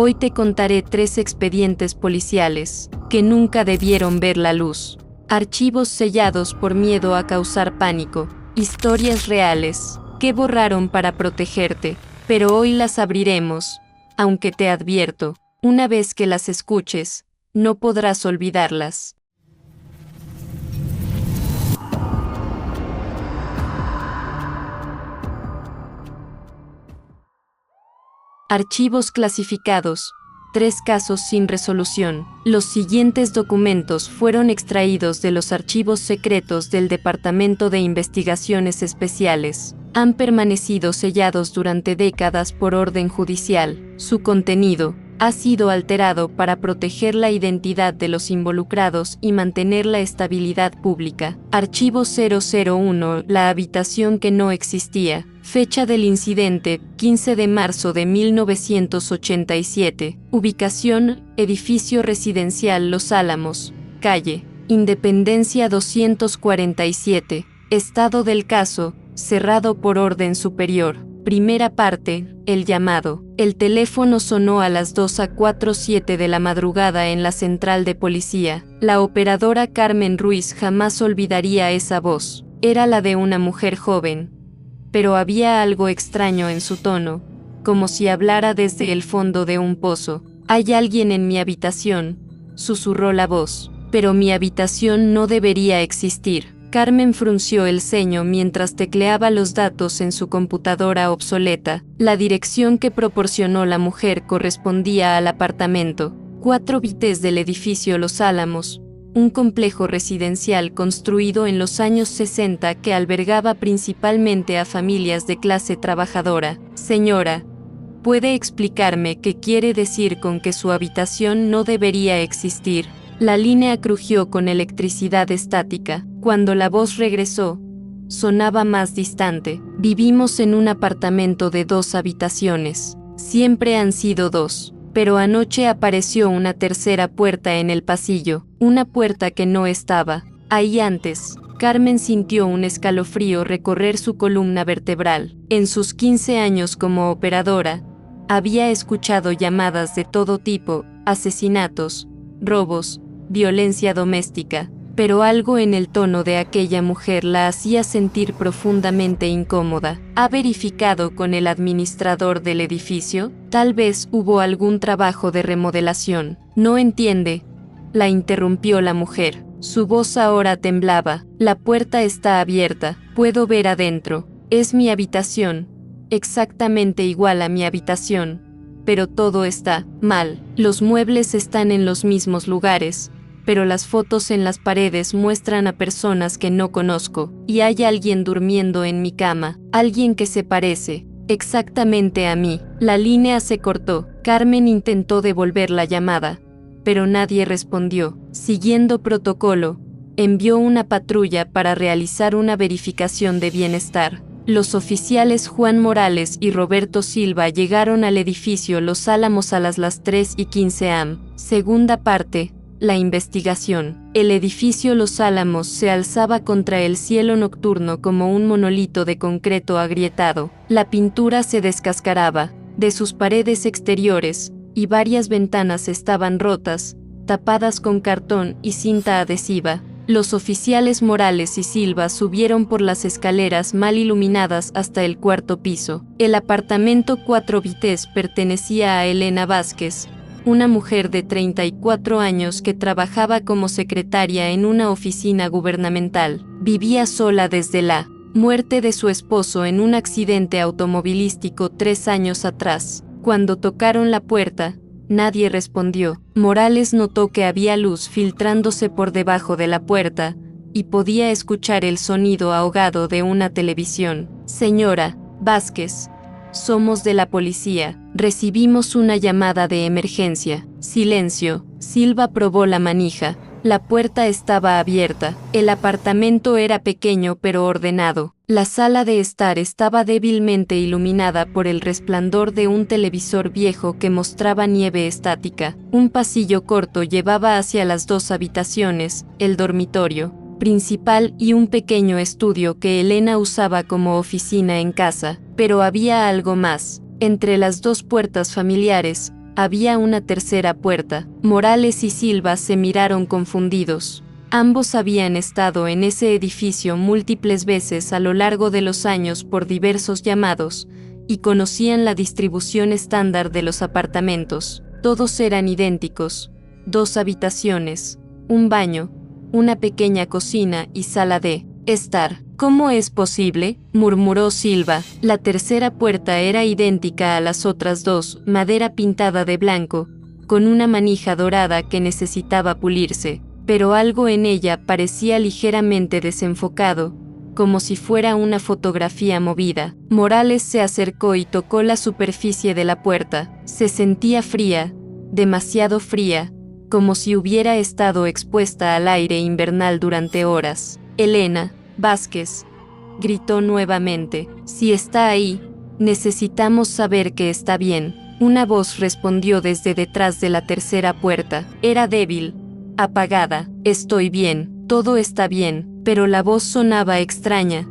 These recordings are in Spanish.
Hoy te contaré 3 expedientes policiales que nunca debieron ver la luz. Archivos sellados por miedo a causar pánico. Historias reales que borraron para protegerte, pero hoy las abriremos, aunque te advierto, una vez que las escuches, no podrás olvidarlas. Archivos clasificados. 3 casos sin resolución. Los siguientes documentos fueron extraídos de los archivos secretos del Departamento de Investigaciones Especiales. Han permanecido sellados durante décadas por orden judicial. Su contenido ha sido alterado para proteger la identidad de los involucrados y mantener la estabilidad pública. Archivo 001. La habitación que no existía. Fecha del incidente, 15 de marzo de 1987. Ubicación, edificio residencial Los Álamos, calle Independencia 247. Estado del caso, cerrado por orden superior. Primera parte, el llamado. El teléfono sonó a las 2:47 de la madrugada en la central de policía. La operadora Carmen Ruiz jamás olvidaría esa voz. Era la de una mujer joven. Pero había algo extraño en su tono, como si hablara desde el fondo de un pozo. «Hay alguien en mi habitación», susurró la voz. «Pero mi habitación no debería existir». Carmen frunció el ceño mientras tecleaba los datos en su computadora obsoleta. La dirección que proporcionó la mujer correspondía al apartamento 4 bites del edificio Los Álamos, un complejo residencial construido en los años 60 que albergaba principalmente a familias de clase trabajadora. «Señora, ¿puede explicarme qué quiere decir con que su habitación no debería existir?». La línea crujió con electricidad estática. Cuando la voz regresó, sonaba más distante. «Vivimos en un apartamento de 2 habitaciones. Siempre han sido 2. Pero anoche apareció una tercera puerta en el pasillo, una puerta que no estaba ahí antes». Carmen sintió un escalofrío recorrer su columna vertebral. En sus 15 años como operadora, había escuchado llamadas de todo tipo: asesinatos, robos, violencia doméstica, pero algo en el tono de aquella mujer la hacía sentir profundamente incómoda. ¿Ha verificado con el administrador del edificio? Tal vez hubo algún trabajo de remodelación. «No entiende», la interrumpió la mujer. Su voz ahora temblaba. «La puerta está abierta. Puedo ver adentro. Es mi habitación. Exactamente igual a mi habitación. Pero todo está mal. Los muebles están en los mismos lugares, pero las fotos en las paredes muestran a personas que no conozco. Y hay alguien durmiendo en mi cama. Alguien que se parece exactamente a mí». La línea se cortó. Carmen intentó devolver la llamada, pero nadie respondió. Siguiendo protocolo, envió una patrulla para realizar una verificación de bienestar. Los oficiales Juan Morales y Roberto Silva llegaron al edificio Los Álamos a las 3:15 am. Segunda parte. La investigación. El edificio Los Álamos se alzaba contra el cielo nocturno como un monolito de concreto agrietado. La pintura se descascaraba de sus paredes exteriores, y varias ventanas estaban rotas, tapadas con cartón y cinta adhesiva. Los oficiales Morales y Silva subieron por las escaleras mal iluminadas hasta el 4º piso. El apartamento 4 bites pertenecía a Elena Vázquez, una mujer de 34 años que trabajaba como secretaria en una oficina gubernamental. Vivía sola desde la muerte de su esposo en un accidente automovilístico 3 años atrás. Cuando tocaron la puerta, nadie respondió. Morales notó que había luz filtrándose por debajo de la puerta, y podía escuchar el sonido ahogado de una televisión. «Señora Vázquez, somos de la policía. Recibimos una llamada de emergencia». Silencio. Silva probó la manija. La puerta estaba abierta. El apartamento era pequeño pero ordenado. La sala de estar estaba débilmente iluminada por el resplandor de un televisor viejo que mostraba nieve estática. Un pasillo corto llevaba hacia las 2 habitaciones, el dormitorio principal y un pequeño estudio que Elena usaba como oficina en casa. Pero había algo más. Entre las 2 puertas familiares había una tercera puerta. Morales y Silva se miraron confundidos. Ambos habían estado en ese edificio múltiples veces a lo largo de los años por diversos llamados, y conocían la distribución estándar de los apartamentos. Todos eran idénticos: 2 habitaciones, un baño, una pequeña cocina y sala de estar. ¿Cómo es posible?, murmuró Silva. La tercera puerta era idéntica a las otras 2, madera pintada de blanco, con una manija dorada que necesitaba pulirse, pero algo en ella parecía ligeramente desenfocado, como si fuera una fotografía movida. Morales se acercó y tocó la superficie de la puerta. Se sentía fría, demasiado fría, como si hubiera estado expuesta al aire invernal durante horas. Elena Vázquez, gritó nuevamente. Si está ahí, necesitamos saber que está bien. Una voz respondió desde detrás de la tercera puerta. Era débil, apagada. Estoy bien, todo está bien, pero la voz sonaba extraña,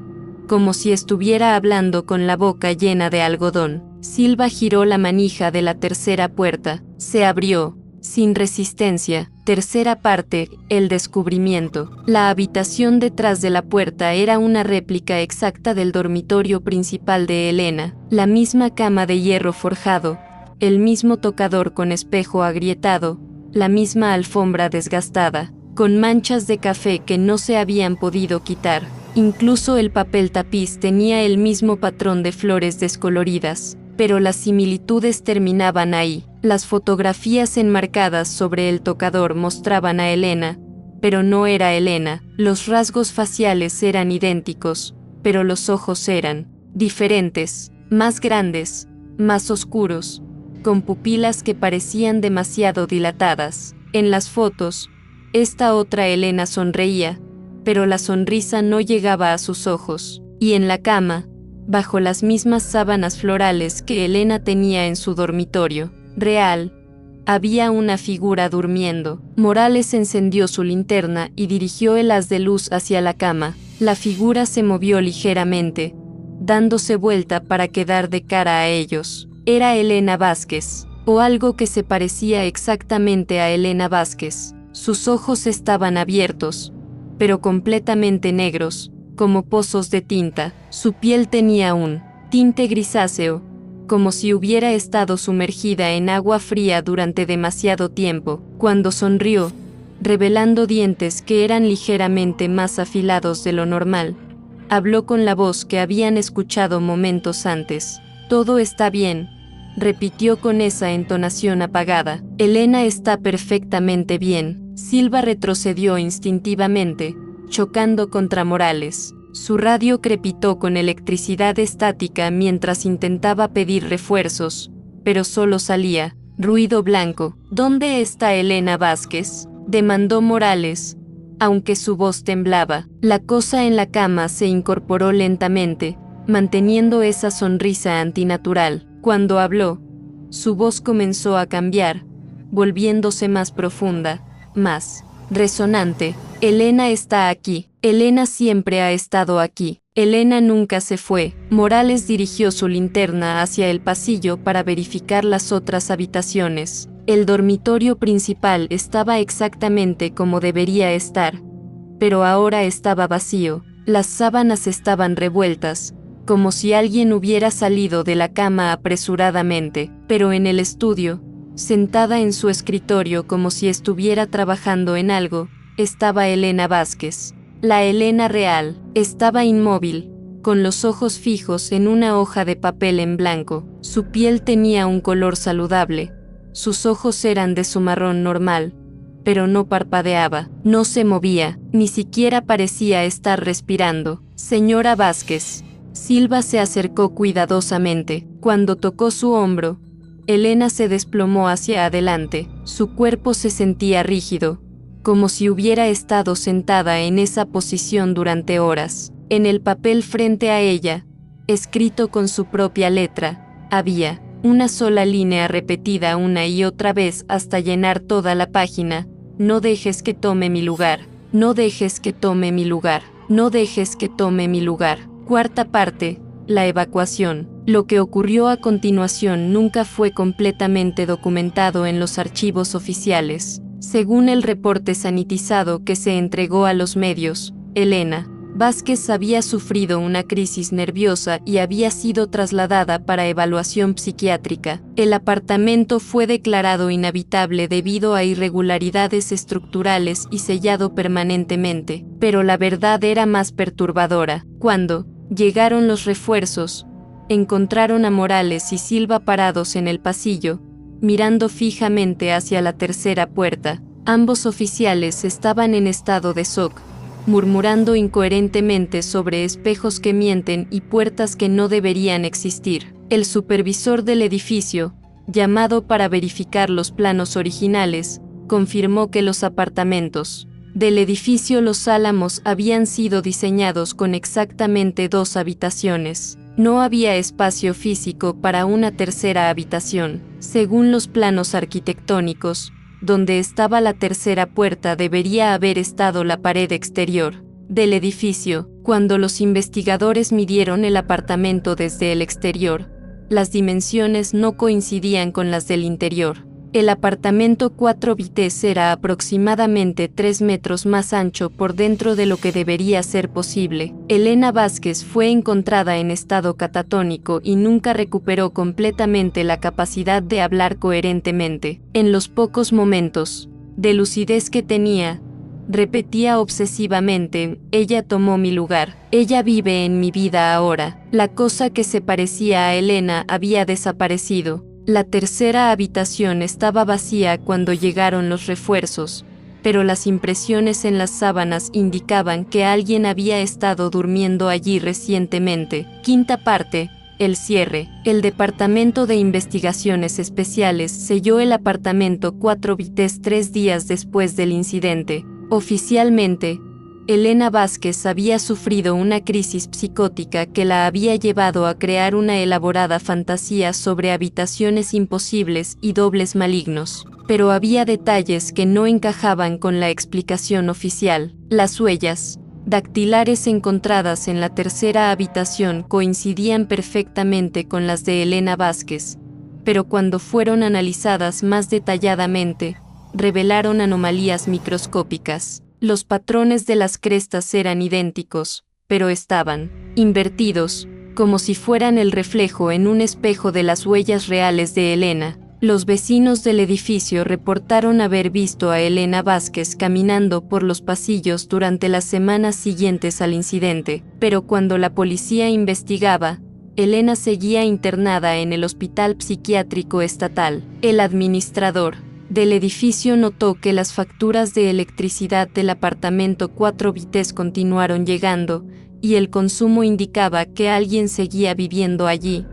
como si estuviera hablando con la boca llena de algodón. Silva giró la manija de la tercera puerta. Se abrió, sin resistencia. Tercera parte, el descubrimiento. La habitación detrás de la puerta era una réplica exacta del dormitorio principal de Elena. La misma cama de hierro forjado, el mismo tocador con espejo agrietado, la misma alfombra desgastada, con manchas de café que no se habían podido quitar. Incluso el papel tapiz tenía el mismo patrón de flores descoloridas, pero las similitudes terminaban ahí. Las fotografías enmarcadas sobre el tocador mostraban a Elena, pero no era Elena. Los rasgos faciales eran idénticos, pero los ojos eran diferentes, más grandes, más oscuros, con pupilas que parecían demasiado dilatadas. En las fotos, esta otra Elena sonreía, pero la sonrisa no llegaba a sus ojos. Y en la cama, bajo las mismas sábanas florales que Elena tenía en su dormitorio real, había una figura durmiendo. Morales encendió su linterna y dirigió el haz de luz hacia la cama. La figura se movió ligeramente, dándose vuelta para quedar de cara a ellos. Era Elena Vázquez, o algo que se parecía exactamente a Elena Vázquez. Sus ojos estaban abiertos, pero completamente negros, como pozos de tinta. Su piel tenía un tinte grisáceo, como si hubiera estado sumergida en agua fría durante demasiado tiempo. Cuando sonrió, revelando dientes que eran ligeramente más afilados de lo normal, habló con la voz que habían escuchado momentos antes. Todo está bien, repitió con esa entonación apagada. Elena está perfectamente bien. Silva retrocedió instintivamente, chocando contra Morales. Su radio crepitó con electricidad estática mientras intentaba pedir refuerzos, pero solo salía ruido blanco. ¿Dónde está Elena Vázquez?, demandó Morales, aunque su voz temblaba. La cosa en la cama se incorporó lentamente, manteniendo esa sonrisa antinatural. Cuando habló, su voz comenzó a cambiar, volviéndose más profunda, más resonante. Elena está aquí. Elena siempre ha estado aquí. Elena nunca se fue. Morales dirigió su linterna hacia el pasillo para verificar las otras habitaciones. El dormitorio principal estaba exactamente como debería estar, pero ahora estaba vacío. Las sábanas estaban revueltas, como si alguien hubiera salido de la cama apresuradamente. Pero en el estudio, sentada en su escritorio como si estuviera trabajando en algo, estaba Elena Vázquez. La Elena real. Estaba inmóvil, con los ojos fijos en una hoja de papel en blanco. Su piel tenía un color saludable. Sus ojos eran de su marrón normal, pero no parpadeaba, no se movía, ni siquiera parecía estar respirando. Señora Vázquez. Silva se acercó cuidadosamente. Cuando tocó su hombro, Elena se desplomó hacia adelante. Su cuerpo se sentía rígido, como si hubiera estado sentada en esa posición durante horas. En el papel frente a ella, escrito con su propia letra, había una sola línea repetida una y otra vez hasta llenar toda la página: no dejes que tome mi lugar, no dejes que tome mi lugar, no dejes que tome mi lugar. Cuarta parte, la evacuación. Lo que ocurrió a continuación nunca fue completamente documentado en los archivos oficiales. Según el reporte sanitizado que se entregó a los medios, Elena Vázquez había sufrido una crisis nerviosa y había sido trasladada para evaluación psiquiátrica. El apartamento fue declarado inhabitable debido a irregularidades estructurales y sellado permanentemente, pero la verdad era más perturbadora. Cuando llegaron los refuerzos, encontraron a Morales y Silva parados en el pasillo, mirando fijamente hacia la tercera puerta. Ambos oficiales estaban en estado de shock, murmurando incoherentemente sobre espejos que mienten y puertas que no deberían existir. El supervisor del edificio, llamado para verificar los planos originales, confirmó que los apartamentos del edificio Los Álamos habían sido diseñados con exactamente 2 habitaciones. No había espacio físico para una tercera habitación. Según los planos arquitectónicos, donde estaba la tercera puerta debería haber estado la pared exterior del edificio. Cuando los investigadores midieron el apartamento desde el exterior, las dimensiones no coincidían con las del interior. El apartamento 4 bites era aproximadamente 3 metros más ancho por dentro de lo que debería ser posible. Elena Vázquez fue encontrada en estado catatónico y nunca recuperó completamente la capacidad de hablar coherentemente. En los pocos momentos de lucidez que tenía, repetía obsesivamente: ella tomó mi lugar, ella vive en mi vida ahora. La cosa que se parecía a Elena había desaparecido. La tercera habitación estaba vacía cuando llegaron los refuerzos, pero las impresiones en las sábanas indicaban que alguien había estado durmiendo allí recientemente. Quinta parte. El cierre. El Departamento de Investigaciones Especiales selló el apartamento 4 bites 3 días después del incidente. Oficialmente, Elena Vázquez había sufrido una crisis psicótica que la había llevado a crear una elaborada fantasía sobre habitaciones imposibles y dobles malignos. Pero había detalles que no encajaban con la explicación oficial. Las huellas dactilares encontradas en la tercera habitación coincidían perfectamente con las de Elena Vázquez, pero cuando fueron analizadas más detalladamente, revelaron anomalías microscópicas. Los patrones de las crestas eran idénticos, pero estaban invertidos, como si fueran el reflejo en un espejo de las huellas reales de Elena. Los vecinos del edificio reportaron haber visto a Elena Vázquez caminando por los pasillos durante las semanas siguientes al incidente, pero cuando la policía investigaba, Elena seguía internada en el Hospital Psiquiátrico Estatal. El administrador del edificio notó que las facturas de electricidad del apartamento 4 bites continuaron llegando, y el consumo indicaba que alguien seguía viviendo allí,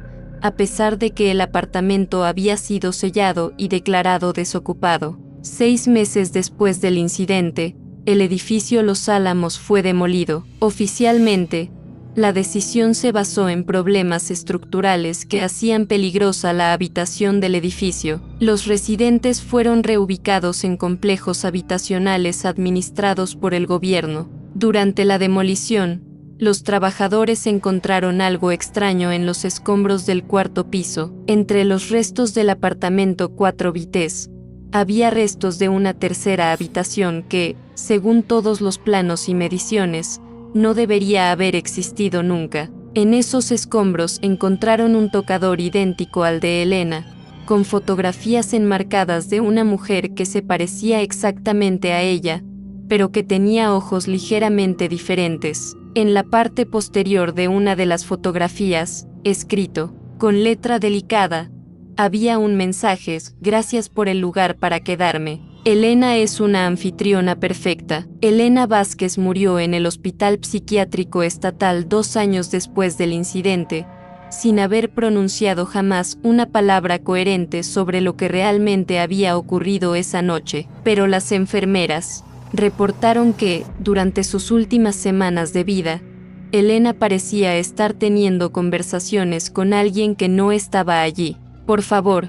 a pesar de que el apartamento había sido sellado y declarado desocupado. 6 meses después del incidente, el edificio Los Álamos fue demolido. Oficialmente, la decisión se basó en problemas estructurales que hacían peligrosa la habitación del edificio. Los residentes fueron reubicados en complejos habitacionales administrados por el gobierno. Durante la demolición, los trabajadores encontraron algo extraño en los escombros del 4º piso. Entre los restos del apartamento 4 bites, había restos de una tercera habitación que, según todos los planos y mediciones, no debería haber existido nunca. En esos escombros encontraron un tocador idéntico al de Elena, con fotografías enmarcadas de una mujer que se parecía exactamente a ella, pero que tenía ojos ligeramente diferentes. En la parte posterior de una de las fotografías, escrito, con letra delicada, había un mensaje: gracias por el lugar para quedarme. Elena es una anfitriona perfecta. Elena Vázquez murió en el Hospital Psiquiátrico Estatal 2 años después del incidente, sin haber pronunciado jamás una palabra coherente sobre lo que realmente había ocurrido esa noche. Pero las enfermeras reportaron que, durante sus últimas semanas de vida, Elena parecía estar teniendo conversaciones con alguien que no estaba allí. Por favor,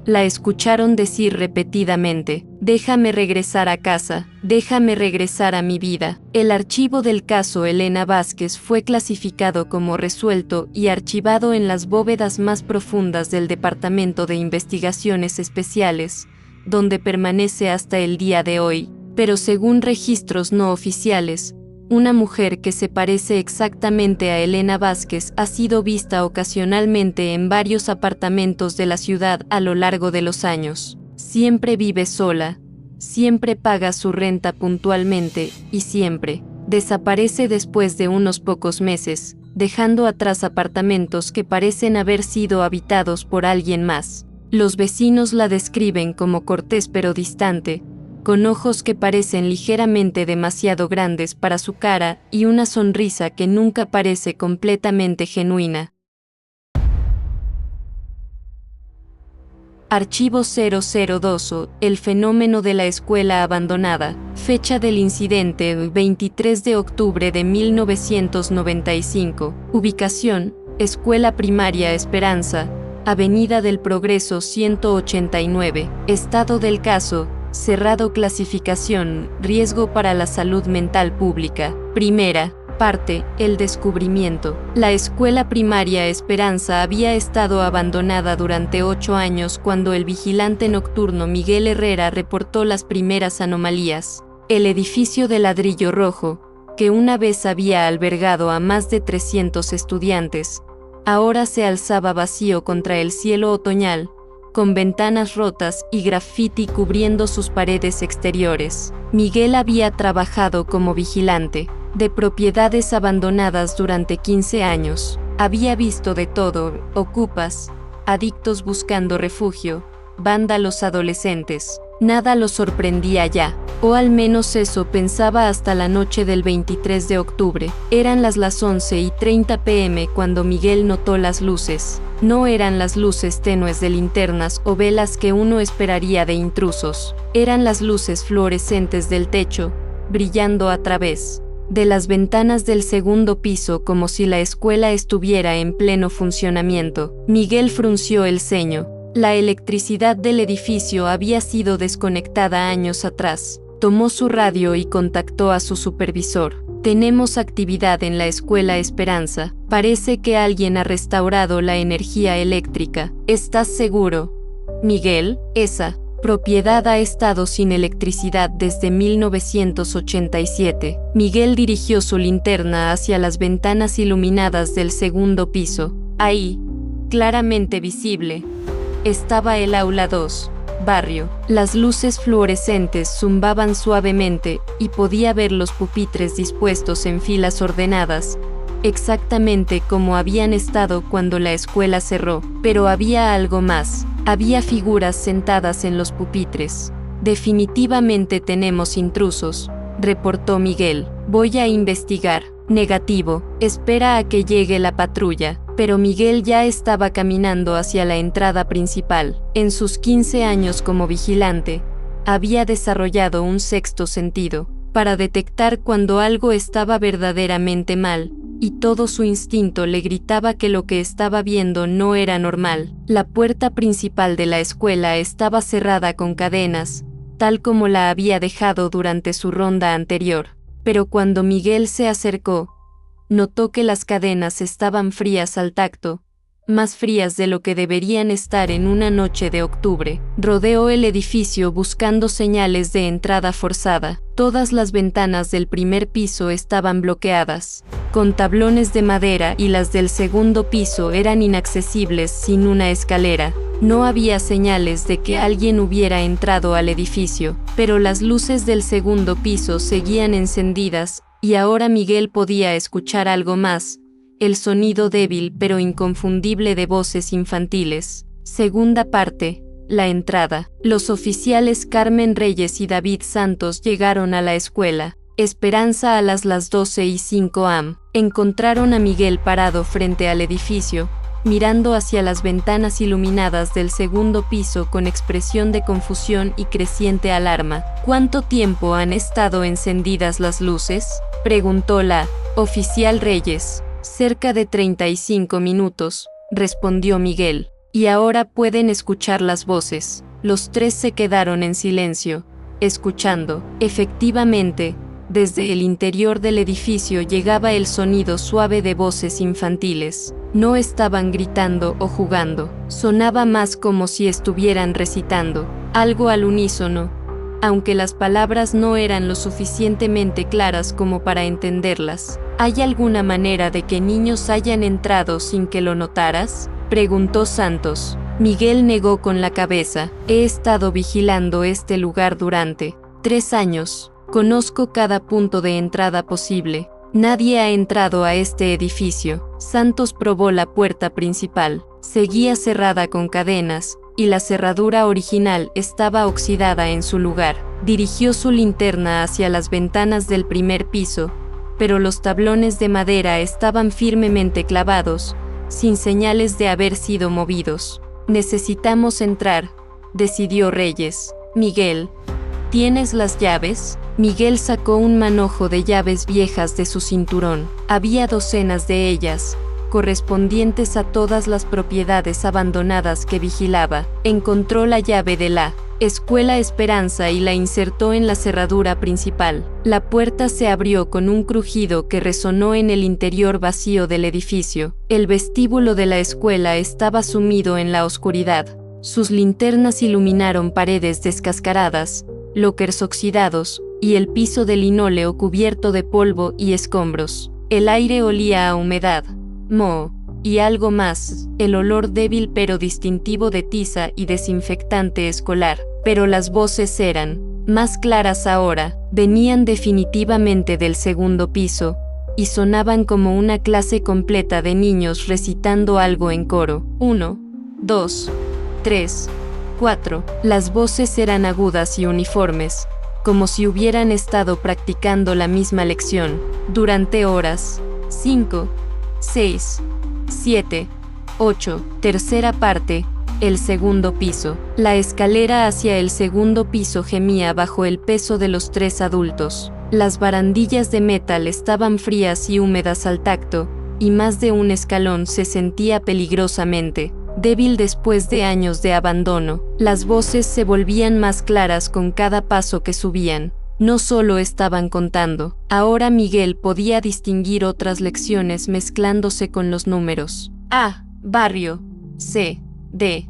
La escucharon decir repetidamente: déjame regresar a casa, déjame regresar a mi vida. El archivo del caso Elena Vázquez fue clasificado como resuelto y archivado en las bóvedas más profundas del Departamento de Investigaciones Especiales, donde permanece hasta el día de hoy. Pero según registros no oficiales, una mujer que se parece exactamente a Elena Vázquez ha sido vista ocasionalmente en varios apartamentos de la ciudad a lo largo de los años. Siempre vive sola, siempre paga su renta puntualmente y siempre desaparece después de unos pocos meses, dejando atrás apartamentos que parecen haber sido habitados por alguien más. Los vecinos la describen como cortés pero distante, con ojos que parecen ligeramente demasiado grandes para su cara y una sonrisa que nunca parece completamente genuina. Archivo 002, el fenómeno de la escuela abandonada. Fecha del incidente: 23 de octubre de 1995. Ubicación: Escuela Primaria Esperanza, Avenida del Progreso 189. Estado del caso: cerrado. Clasificación: riesgo para la salud mental pública. Primera parte: el descubrimiento. La escuela primaria Esperanza había estado abandonada durante 8 años cuando el vigilante nocturno Miguel Herrera reportó las primeras anomalías. El edificio de ladrillo rojo, que una vez había albergado a más de 300 estudiantes, ahora se alzaba vacío contra el cielo otoñal, con ventanas rotas y graffiti cubriendo sus paredes exteriores. Miguel había trabajado como vigilante de propiedades abandonadas durante 15 años. Había visto de todo: ocupas, adictos buscando refugio, vándalos adolescentes. Nada lo sorprendía ya, o al menos eso pensaba hasta la noche del 23 de octubre. Eran las 11:30 p.m. cuando Miguel notó las luces. No eran las luces tenues de linternas o velas que uno esperaría de intrusos. Eran las luces fluorescentes del techo, brillando a través de las ventanas del segundo piso como si la escuela estuviera en pleno funcionamiento. Miguel frunció el ceño. La electricidad del edificio había sido desconectada años atrás. Tomó su radio y contactó a su supervisor. Tenemos actividad en la escuela Esperanza. Parece que alguien ha restaurado la energía eléctrica. ¿Estás seguro, Miguel? Esa propiedad ha estado sin electricidad desde 1987. Miguel dirigió su linterna hacia las ventanas iluminadas del segundo piso. Ahí, claramente visible, estaba el aula 2, barrio. Las luces fluorescentes zumbaban suavemente y podía ver los pupitres dispuestos en filas ordenadas, exactamente como habían estado cuando la escuela cerró. Pero había algo más. Había figuras sentadas en los pupitres. Definitivamente tenemos intrusos, reportó Miguel. Voy a investigar. Negativo. Espera a que llegue la patrulla. Pero Miguel ya estaba caminando hacia la entrada principal. En sus 15 años como vigilante, había desarrollado un sexto sentido para detectar cuando algo estaba verdaderamente mal, y todo su instinto le gritaba que lo que estaba viendo no era normal. La puerta principal de la escuela estaba cerrada con cadenas, tal como la había dejado durante su ronda anterior. Pero cuando Miguel se acercó, notó que las cadenas estaban frías al tacto, más frías de lo que deberían estar en una noche de octubre. Rodeó el edificio buscando señales de entrada forzada. Todas las ventanas del primer piso estaban bloqueadas con tablones de madera y las del segundo piso eran inaccesibles sin una escalera. No había señales de que alguien hubiera entrado al edificio, pero las luces del segundo piso seguían encendidas y ahora Miguel podía escuchar algo más: el sonido débil pero inconfundible de voces infantiles. Segunda parte. La entrada. Los oficiales Carmen Reyes y David Santos llegaron a la escuela Esperanza a las 12:05 am. Encontraron a Miguel parado frente al edificio, mirando hacia las ventanas iluminadas del segundo piso con expresión de confusión y creciente alarma. ¿Cuánto tiempo han estado encendidas las luces?, preguntó la oficial Reyes. Cerca de 35 minutos, respondió Miguel. Y ahora pueden escuchar las voces. Los tres se quedaron en silencio, escuchando. Efectivamente, desde el interior del edificio llegaba el sonido suave de voces infantiles. No estaban gritando o jugando, sonaba más como si estuvieran recitando algo al unísono, aunque las palabras no eran lo suficientemente claras como para entenderlas. ¿Hay alguna manera de que niños hayan entrado sin que lo notaras?, preguntó Santos. Miguel negó con la cabeza. He estado vigilando este lugar durante 3 años. Conozco cada punto de entrada posible. Nadie ha entrado a este edificio. Santos probó la puerta principal. Seguía cerrada con cadenas, y la cerradura original estaba oxidada en su lugar. Dirigió su linterna hacia las ventanas del primer piso, pero los tablones de madera estaban firmemente clavados, sin señales de haber sido movidos. Necesitamos entrar, decidió Reyes. Miguel, ¿tienes las llaves? Miguel sacó un manojo de llaves viejas de su cinturón. Había docenas de ellas, correspondientes a todas las propiedades abandonadas que vigilaba. Encontró la llave de la Escuela Esperanza y la insertó en la cerradura principal. La puerta se abrió con un crujido que resonó en el interior vacío del edificio. El vestíbulo de la escuela estaba sumido en la oscuridad. Sus linternas iluminaron paredes descascaradas, lockers oxidados, y el piso de linóleo cubierto de polvo y escombros. El aire olía a humedad, moho, y algo más, el olor débil pero distintivo de tiza y desinfectante escolar. Pero las voces eran más claras ahora, venían definitivamente del segundo piso, y sonaban como una clase completa de niños recitando algo en coro. 1, 2, 3, 4. Las voces eran agudas y uniformes, como si hubieran estado practicando la misma lección durante horas. 5, 6, 7, 8. Tercera parte, el segundo piso. La escalera hacia el segundo piso gemía bajo el peso de los 3 adultos. Las barandillas de metal estaban frías y húmedas al tacto, y más de un escalón se sentía peligrosamente débil después de años de abandono. Las voces se volvían más claras con cada paso que subían. No solo estaban contando, ahora Miguel podía distinguir otras lecciones mezclándose con los números. A, barrio, C, D,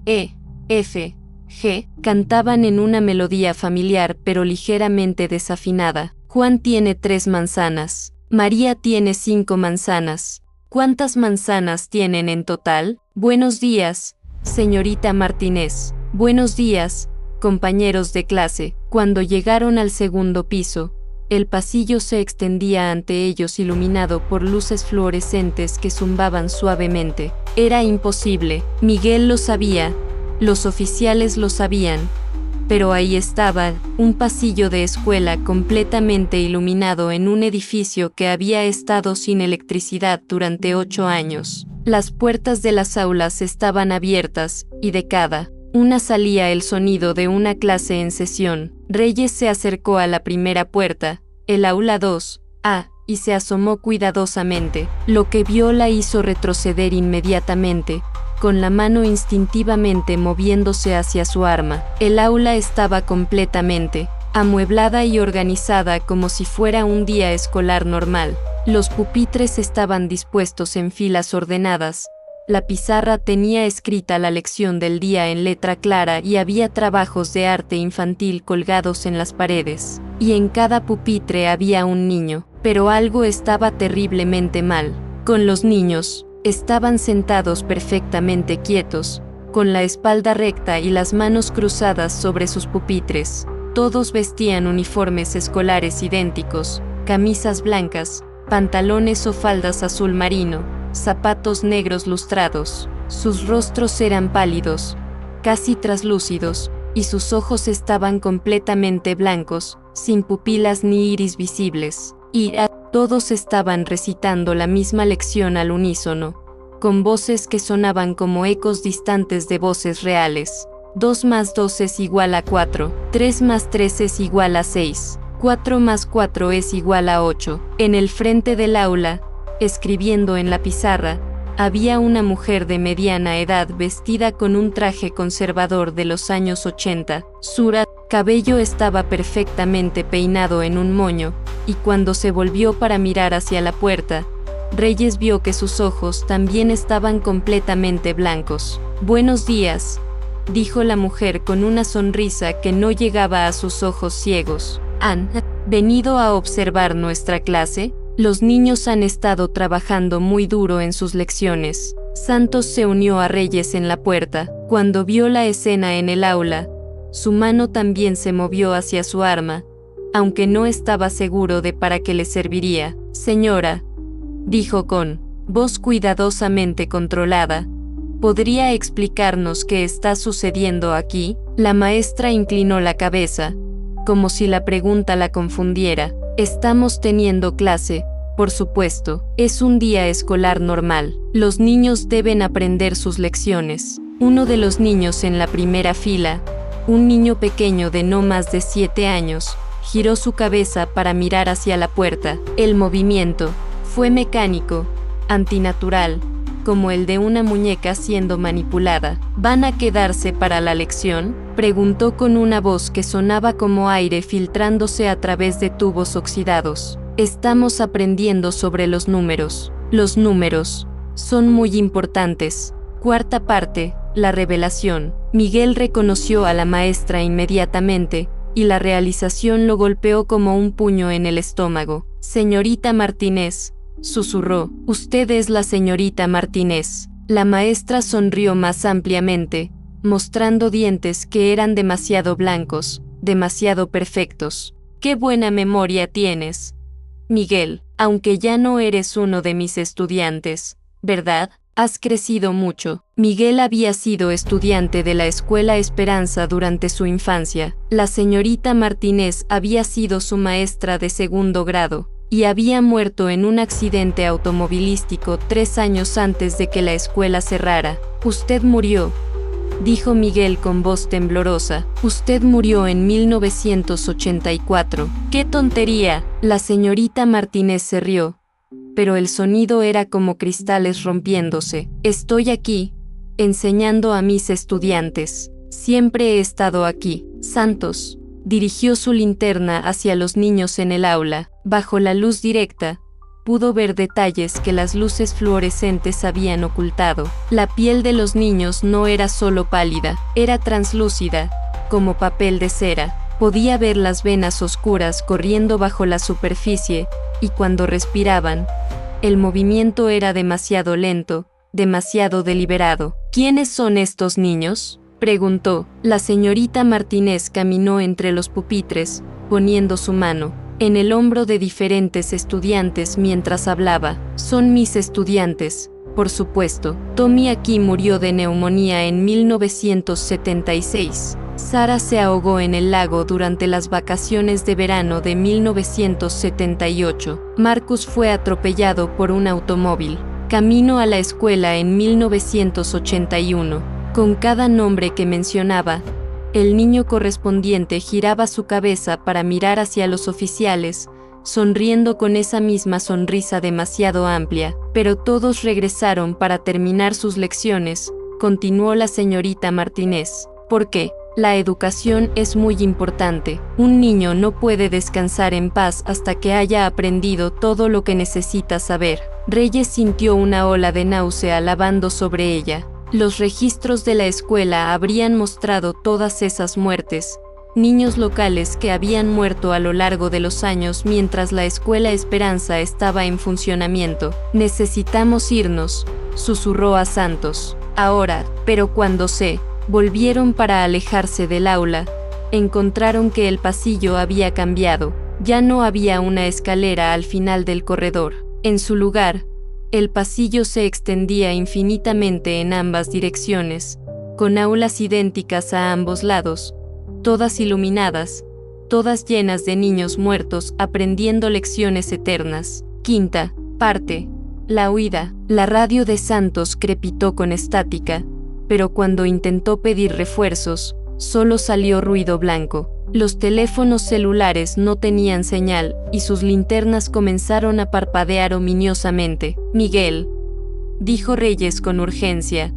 E, F, G, cantaban en una melodía familiar pero ligeramente desafinada. Juan tiene 3 manzanas. María tiene 5 manzanas. ¿Cuántas manzanas tienen en total? Buenos días, señorita Martínez. Buenos días, compañeros de clase. Cuando llegaron al segundo piso, el pasillo se extendía ante ellos iluminado por luces fluorescentes que zumbaban suavemente. Era imposible. Miguel lo sabía, los oficiales lo sabían, pero ahí estaba, un pasillo de escuela completamente iluminado en un edificio que había estado sin electricidad durante 8 años. Las puertas de las aulas estaban abiertas, y de cada una salía el sonido de una clase en sesión. Reyes se acercó a la primera puerta, el aula 2A, y se asomó cuidadosamente. Lo que vio la hizo retroceder inmediatamente, con la mano instintivamente moviéndose hacia su arma. El aula estaba completamente amueblada y organizada como si fuera un día escolar normal. Los pupitres estaban dispuestos en filas ordenadas. La pizarra tenía escrita la lección del día en letra clara y había trabajos de arte infantil colgados en las paredes. Y en cada pupitre había un niño, pero algo estaba terriblemente mal. Con los niños, estaban sentados perfectamente quietos, con la espalda recta y las manos cruzadas sobre sus pupitres. Todos vestían uniformes escolares idénticos, camisas blancas, pantalones o faldas azul marino, zapatos negros lustrados. Sus rostros eran pálidos, casi traslúcidos, y sus ojos estaban completamente blancos, sin pupilas ni iris visibles. Y todos estaban recitando la misma lección al unísono, con voces que sonaban como ecos distantes de voces reales. 2 más 2 es igual a 4, 3 más 3 es igual a 6, 4 más 4 es igual a 8. En el frente del aula, escribiendo en la pizarra, había una mujer de mediana edad vestida con un traje conservador de los años 80. Su cabello estaba perfectamente peinado en un moño, y cuando se volvió para mirar hacia la puerta, Reyes vio que sus ojos también estaban completamente blancos. «Buenos días», dijo la mujer con una sonrisa que no llegaba a sus ojos ciegos. «¿Han venido a observar nuestra clase? Los niños han estado trabajando muy duro en sus lecciones». Santos se unió a Reyes en la puerta. Cuando vio la escena en el aula, su mano también se movió hacia su arma, aunque no estaba seguro de para qué le serviría. «Señora», dijo con voz cuidadosamente controlada, ¿podría explicarnos qué está sucediendo aquí? La maestra inclinó la cabeza, como si la pregunta la confundiera. «Estamos teniendo clase, por supuesto. Es un día escolar normal. Los niños deben aprender sus lecciones». Uno de los niños en la primera fila, un niño pequeño de no más de 7 años, giró su cabeza para mirar hacia la puerta. El movimiento fue mecánico, antinatural, como el de una muñeca siendo manipulada. «¿Van a quedarse para la lección?», preguntó con una voz que sonaba como aire filtrándose a través de tubos oxidados. «Estamos aprendiendo sobre los números. Los números son muy importantes». Cuarta parte, la revelación. Miguel reconoció a la maestra inmediatamente, y la realización lo golpeó como un puño en el estómago. «Señorita Martínez», susurró, «usted es la señorita Martínez». La maestra sonrió más ampliamente, mostrando dientes que eran demasiado blancos, demasiado perfectos. «Qué buena memoria tienes, Miguel, aunque ya no eres uno de mis estudiantes, ¿verdad? Has crecido mucho». Miguel había sido estudiante de la Escuela Esperanza durante su infancia. La señorita Martínez había sido su maestra de segundo grado, y había muerto en un accidente automovilístico 3 años antes de que la escuela cerrara. «Usted murió», dijo Miguel con voz temblorosa. «Usted murió en 1984. «¡Qué tontería!». La señorita Martínez se rió, pero el sonido era como cristales rompiéndose. «Estoy aquí, enseñando a mis estudiantes. Siempre he estado aquí». Santos dirigió su linterna hacia los niños en el aula. Bajo la luz directa, pudo ver detalles que las luces fluorescentes habían ocultado. La piel de los niños no era solo pálida, era translúcida, como papel de cera. Podía ver las venas oscuras corriendo bajo la superficie, y cuando respiraban, el movimiento era demasiado lento, demasiado deliberado. «¿Quiénes son estos niños?», preguntó. La señorita Martínez caminó entre los pupitres, poniendo su mano en el hombro de diferentes estudiantes mientras hablaba. «Son mis estudiantes, por supuesto. Tommy aquí murió de neumonía en 1976. Sara se ahogó en el lago durante las vacaciones de verano de 1978. Marcus fue atropellado por un automóvil, camino a la escuela en 1981. Con cada nombre que mencionaba, el niño correspondiente giraba su cabeza para mirar hacia los oficiales, sonriendo con esa misma sonrisa demasiado amplia. «Pero todos regresaron para terminar sus lecciones», continuó la señorita Martínez. «¿Por qué? La educación es muy importante. Un niño no puede descansar en paz hasta que haya aprendido todo lo que necesita saber». Reyes sintió una ola de náusea lavando sobre ella. Los registros de la escuela habrían mostrado todas esas muertes, niños locales que habían muerto a lo largo de los años mientras la Escuela Esperanza estaba en funcionamiento. «Necesitamos irnos», susurró a Santos. «Ahora». Pero cuando se volvieron para alejarse del aula, encontraron que el pasillo había cambiado. Ya no había una escalera al final del corredor. En su lugar, el pasillo se extendía infinitamente en ambas direcciones, con aulas idénticas a ambos lados, todas iluminadas, todas llenas de niños muertos aprendiendo lecciones eternas. Quinta parte. La huida. La radio de Santos crepitó con estática, pero cuando intentó pedir refuerzos, solo salió ruido blanco. Los teléfonos celulares no tenían señal y sus linternas comenzaron a parpadear ominiosamente. «Miguel», dijo Reyes con urgencia.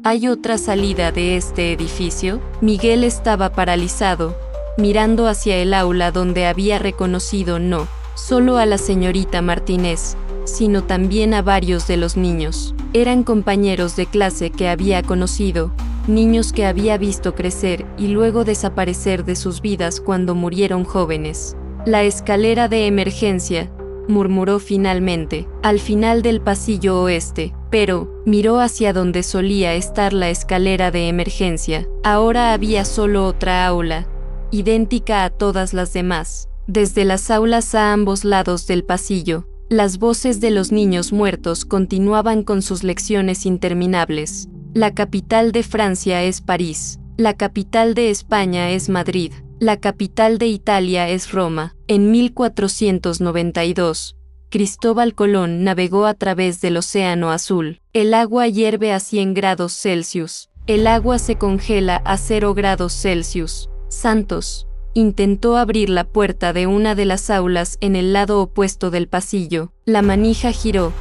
¿Hay otra salida de este edificio? Miguel estaba paralizado, mirando hacia el aula donde había reconocido no solo a la señorita Martínez, sino también a varios de los niños. Eran compañeros de clase que había conocido, niños que había visto crecer y luego desaparecer de sus vidas cuando murieron jóvenes. La escalera de emergencia, murmuró finalmente, al final del pasillo oeste, pero miró hacia donde solía estar la escalera de emergencia. Ahora había solo otra aula, idéntica a todas las demás. Desde las aulas a ambos lados del pasillo, las voces de los niños muertos continuaban con sus lecciones interminables. La capital de Francia es París, la capital de España es Madrid, la capital de Italia es Roma. En 1492, Cristóbal Colón navegó a través del Océano Azul. El agua hierve a 100 grados Celsius. El agua se congela a 0 grados Celsius. Santos intentó abrir la puerta de una de las aulas en el lado opuesto del pasillo. La manija giró,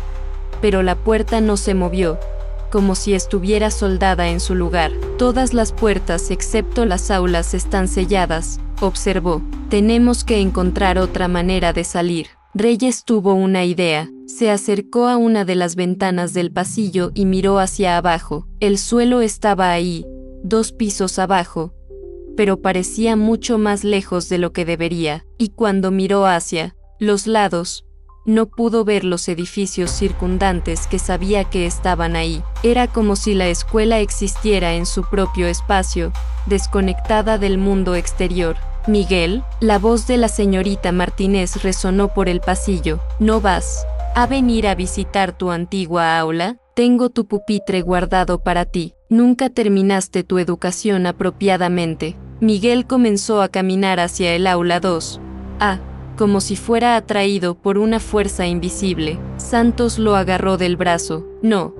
pero la puerta no se movió, como si estuviera soldada en su lugar. Todas las puertas excepto las aulas están selladas, observó. Tenemos que encontrar otra manera de salir. Reyes tuvo una idea. Se acercó a una de las ventanas del pasillo y miró hacia abajo. El suelo estaba ahí, 2 pisos abajo, pero parecía mucho más lejos de lo que debería, y cuando miró hacia los lados, no pudo ver los edificios circundantes que sabía que estaban ahí. Era como si la escuela existiera en su propio espacio, desconectada del mundo exterior. Miguel, la voz de la señorita Martínez resonó por el pasillo. ¿No vas a venir a visitar tu antigua aula? Tengo tu pupitre guardado para ti. Nunca terminaste tu educación apropiadamente. Miguel comenzó a caminar hacia el aula 2. Como si fuera atraído por una fuerza invisible. Santos lo agarró del brazo. No,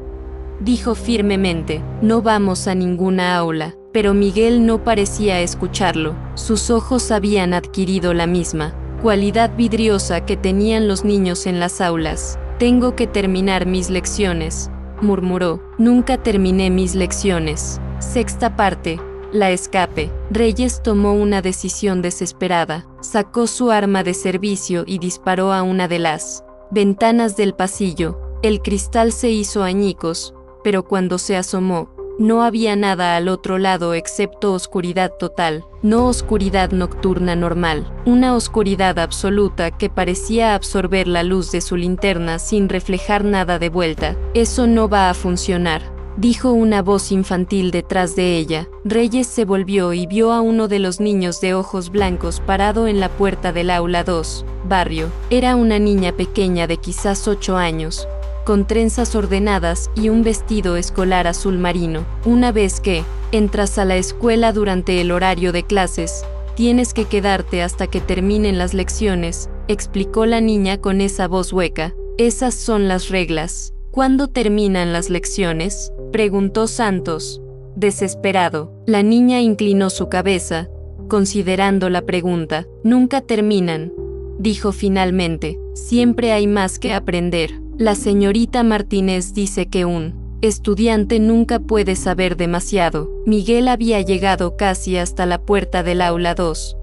dijo firmemente, no vamos a ninguna aula. Pero Miguel no parecía escucharlo. Sus ojos habían adquirido la misma cualidad vidriosa que tenían los niños en las aulas. Tengo que terminar mis lecciones, murmuró. Nunca terminé mis lecciones. Sexta parte. La escape. Reyes tomó una decisión desesperada. Sacó su arma de servicio y disparó a una de las ventanas del pasillo. El cristal se hizo añicos, pero cuando se asomó, no había nada al otro lado excepto oscuridad total, no oscuridad nocturna normal, una oscuridad absoluta que parecía absorber la luz de su linterna sin reflejar nada de vuelta. Eso no va a funcionar, dijo una voz infantil detrás de ella. Reyes se volvió y vio a uno de los niños de ojos blancos parado en la puerta del aula 2, barrio. Era una niña pequeña de quizás 8 años, con trenzas ordenadas y un vestido escolar azul marino. Una vez que entras a la escuela durante el horario de clases, tienes que quedarte hasta que terminen las lecciones, explicó la niña con esa voz hueca. Esas son las reglas. ¿Cuándo terminan las lecciones?, preguntó Santos, desesperado. La niña inclinó su cabeza, considerando la pregunta. Nunca terminan, dijo finalmente. Siempre hay más que aprender. La señorita Martínez dice que un estudiante nunca puede saber demasiado. Miguel había llegado casi hasta la puerta del aula 2.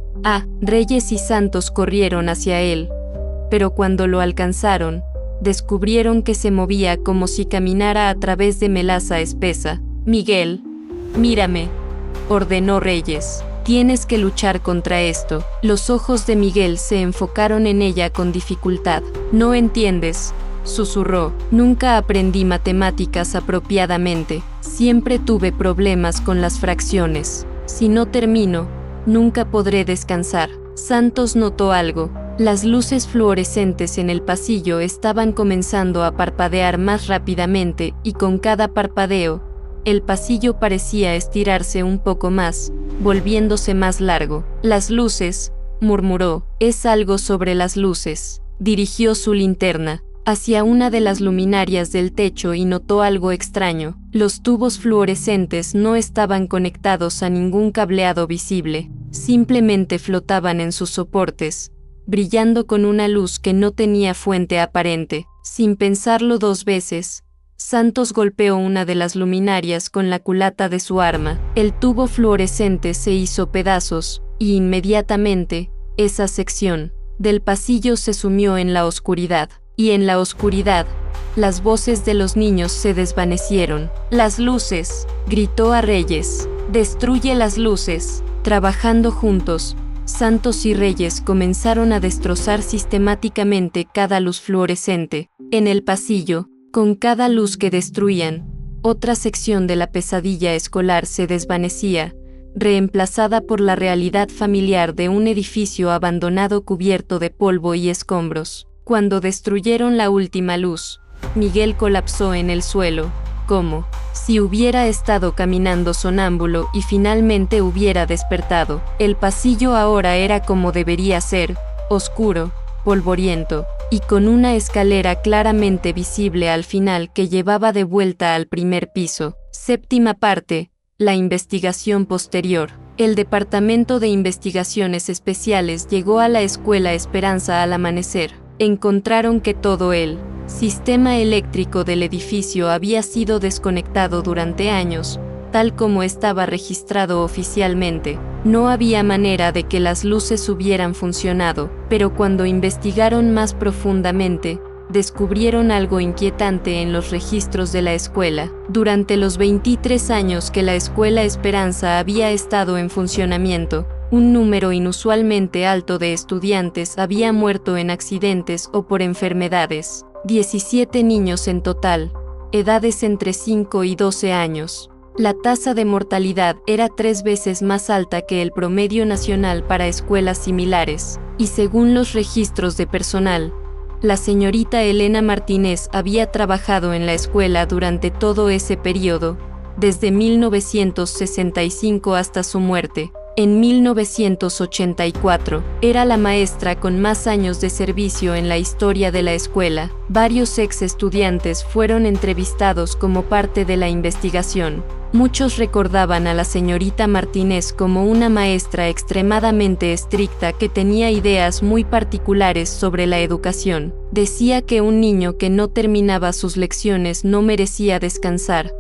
Reyes y Santos corrieron hacia él, pero cuando lo alcanzaron, descubrieron que se movía como si caminara a través de melaza espesa. Miguel, mírame, ordenó Reyes. Tienes que luchar contra esto. Los ojos de Miguel se enfocaron en ella con dificultad. No entiendes, susurró. Nunca aprendí matemáticas apropiadamente. Siempre tuve problemas con las fracciones. Si no termino, nunca podré descansar. Santos notó algo. Las luces fluorescentes en el pasillo estaban comenzando a parpadear más rápidamente y con cada parpadeo, el pasillo parecía estirarse un poco más, volviéndose más largo. Las luces, murmuró. Es algo sobre las luces. Dirigió su linterna hacia una de las luminarias del techo y notó algo extraño. Los tubos fluorescentes no estaban conectados a ningún cableado visible, simplemente flotaban en sus soportes, brillando con una luz que no tenía fuente aparente. Sin pensarlo 2 veces, Santos golpeó una de las luminarias con la culata de su arma. El tubo fluorescente se hizo pedazos, y inmediatamente, esa sección del pasillo se sumió en la oscuridad. Y en la oscuridad, las voces de los niños se desvanecieron. «Las luces», gritó a Reyes. «Destruye las luces». Trabajando juntos, Santos y Reyes comenzaron a destrozar sistemáticamente cada luz fluorescente. En el pasillo, con cada luz que destruían, otra sección de la pesadilla escolar se desvanecía, reemplazada por la realidad familiar de un edificio abandonado cubierto de polvo y escombros. Cuando destruyeron la última luz, Miguel colapsó en el suelo, como si hubiera estado caminando sonámbulo y finalmente hubiera despertado. El pasillo ahora era como debería ser, oscuro, polvoriento, y con una escalera claramente visible al final que llevaba de vuelta al primer piso. Séptima parte, la investigación posterior. El Departamento de Investigaciones Especiales llegó a la Escuela Esperanza al amanecer. Encontraron que todo el sistema eléctrico del edificio había sido desconectado durante años, tal como estaba registrado oficialmente. No había manera de que las luces hubieran funcionado, pero cuando investigaron más profundamente, descubrieron algo inquietante en los registros de la escuela. Durante los 23 años que la Escuela Esperanza había estado en funcionamiento, un número inusualmente alto de estudiantes había muerto en accidentes o por enfermedades. 17 niños en total, edades entre 5 y 12 años. La tasa de mortalidad era 3 veces más alta que el promedio nacional para escuelas similares, y según los registros de personal, la señorita Elena Martínez había trabajado en la escuela durante todo ese periodo, desde 1965 hasta su muerte. En 1984, era la maestra con más años de servicio en la historia de la escuela. Varios ex estudiantes fueron entrevistados como parte de la investigación. Muchos recordaban a la señorita Martínez como una maestra extremadamente estricta que tenía ideas muy particulares sobre la educación. Decía que un niño que no terminaba sus lecciones no merecía descansar,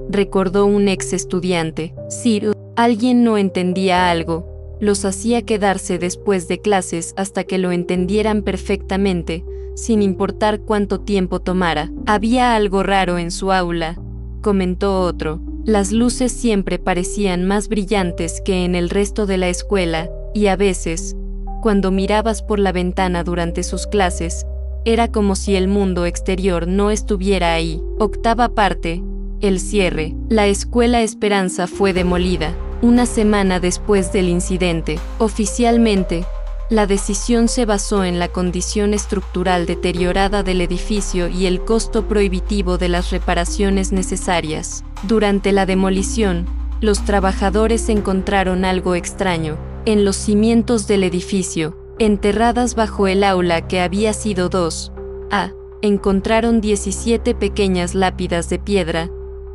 recordó un ex estudiante. Si alguien no entendía algo, los hacía quedarse después de clases hasta que lo entendieran perfectamente, sin importar cuánto tiempo tomara. Había algo raro en su aula, comentó otro. Las luces siempre parecían más brillantes que en el resto de la escuela, y a veces, cuando mirabas por la ventana durante sus clases, era como si el mundo exterior no estuviera ahí. Octava parte. El cierre. La Escuela Esperanza fue demolida una semana después del incidente. Oficialmente, la decisión se basó en la condición estructural deteriorada del edificio y el costo prohibitivo de las reparaciones necesarias. Durante la demolición, los trabajadores encontraron algo extraño en los cimientos del edificio, enterradas bajo el aula que había sido 2A. Encontraron 17 pequeñas lápidas de piedra,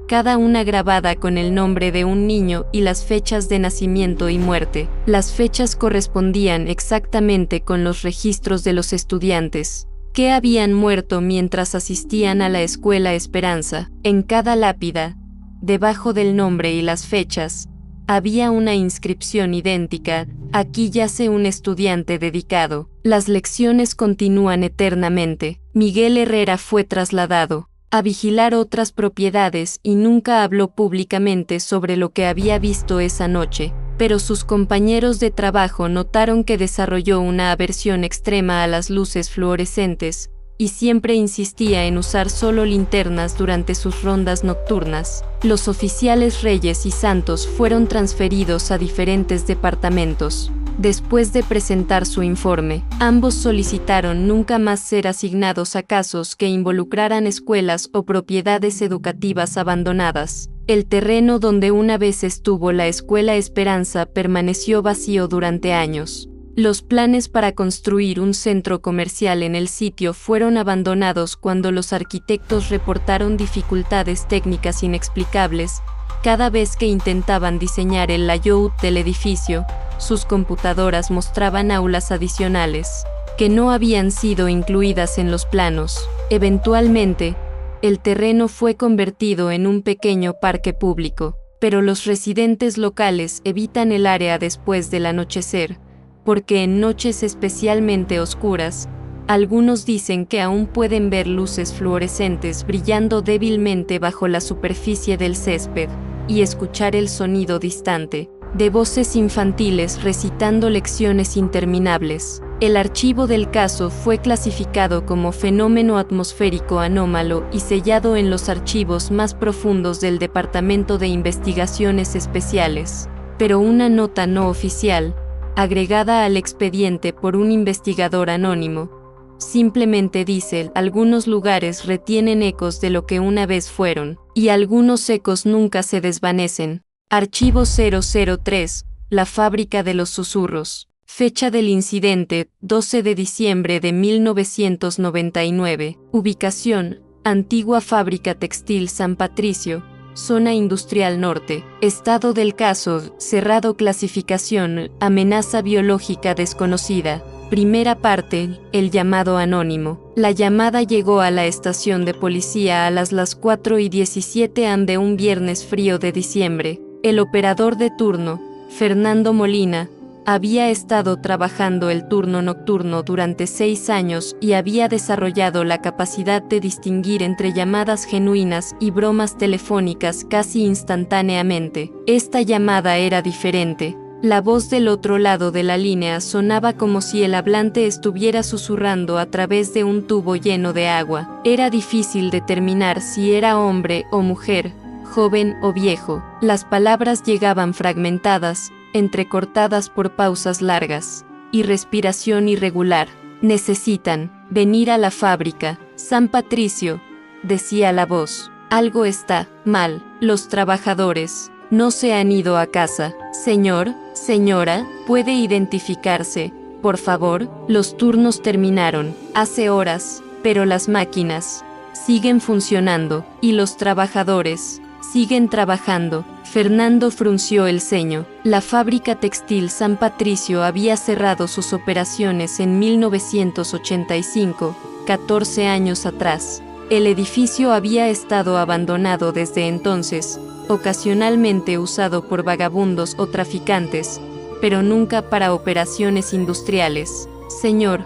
cada una grabada con el nombre de un niño y las fechas de nacimiento y muerte. Las fechas correspondían exactamente con los registros de los estudiantes, que habían muerto mientras asistían a la Escuela Esperanza. En cada lápida, debajo del nombre y las fechas, había una inscripción idéntica: aquí yace un estudiante dedicado. Las lecciones continúan eternamente. Miguel Herrera fue trasladado a vigilar otras propiedades y nunca habló públicamente sobre lo que había visto esa noche, pero sus compañeros de trabajo notaron que desarrolló una aversión extrema a las luces fluorescentes, y siempre insistía en usar solo linternas durante sus rondas nocturnas. Los oficiales Reyes y Santos fueron transferidos a diferentes departamentos. Después de presentar su informe, ambos solicitaron nunca más ser asignados a casos que involucraran escuelas o propiedades educativas abandonadas. El terreno donde una vez estuvo la Escuela Esperanza permaneció vacío durante años. Los planes para construir un centro comercial en el sitio fueron abandonados cuando los arquitectos reportaron dificultades técnicas inexplicables. Cada vez que intentaban diseñar el layout del edificio, sus computadoras mostraban aulas adicionales, que no habían sido incluidas en los planos. Eventualmente, el terreno fue convertido en un pequeño parque público, pero los residentes locales evitan el área después del anochecer, porque en noches especialmente oscuras, algunos dicen que aún pueden ver luces fluorescentes brillando débilmente bajo la superficie del césped, y escuchar el sonido distante de voces infantiles recitando lecciones interminables. El archivo del caso fue clasificado como fenómeno atmosférico anómalo y sellado en los archivos más profundos del Departamento de Investigaciones Especiales. Pero una nota no oficial, agregada al expediente por un investigador anónimo, simplemente dice: algunos lugares retienen ecos de lo que una vez fueron, y algunos ecos nunca se desvanecen. Archivo 003, la fábrica de los susurros. Fecha del incidente, 12 de diciembre de 1999. Ubicación, antigua fábrica textil San Patricio, zona industrial norte. Estado del caso, cerrado. Clasificación, amenaza biológica desconocida. Primera parte, el llamado anónimo. La llamada llegó a la estación de policía a las 4:17 am de un viernes frío de diciembre. El operador de turno, Fernando Molina, había estado trabajando el turno nocturno durante 6 años y había desarrollado la capacidad de distinguir entre llamadas genuinas y bromas telefónicas casi instantáneamente. Esta llamada era diferente. La voz del otro lado de la línea sonaba como si el hablante estuviera susurrando a través de un tubo lleno de agua. Era difícil determinar si era hombre o mujer, joven o viejo. Las palabras llegaban fragmentadas, entrecortadas por pausas largas y respiración irregular. Necesitan venir a la fábrica, San Patricio, decía la voz. Algo está mal. Los trabajadores no se han ido a casa. Señor, señora, ¿puede identificarse, por favor? Los turnos terminaron hace horas, pero las máquinas siguen funcionando y los trabajadores siguen trabajando. Fernando frunció el ceño. La fábrica textil San Patricio había cerrado sus operaciones en 1985, 14 años atrás. El edificio había estado abandonado desde entonces, ocasionalmente usado por vagabundos o traficantes, pero nunca para operaciones industriales. Señor,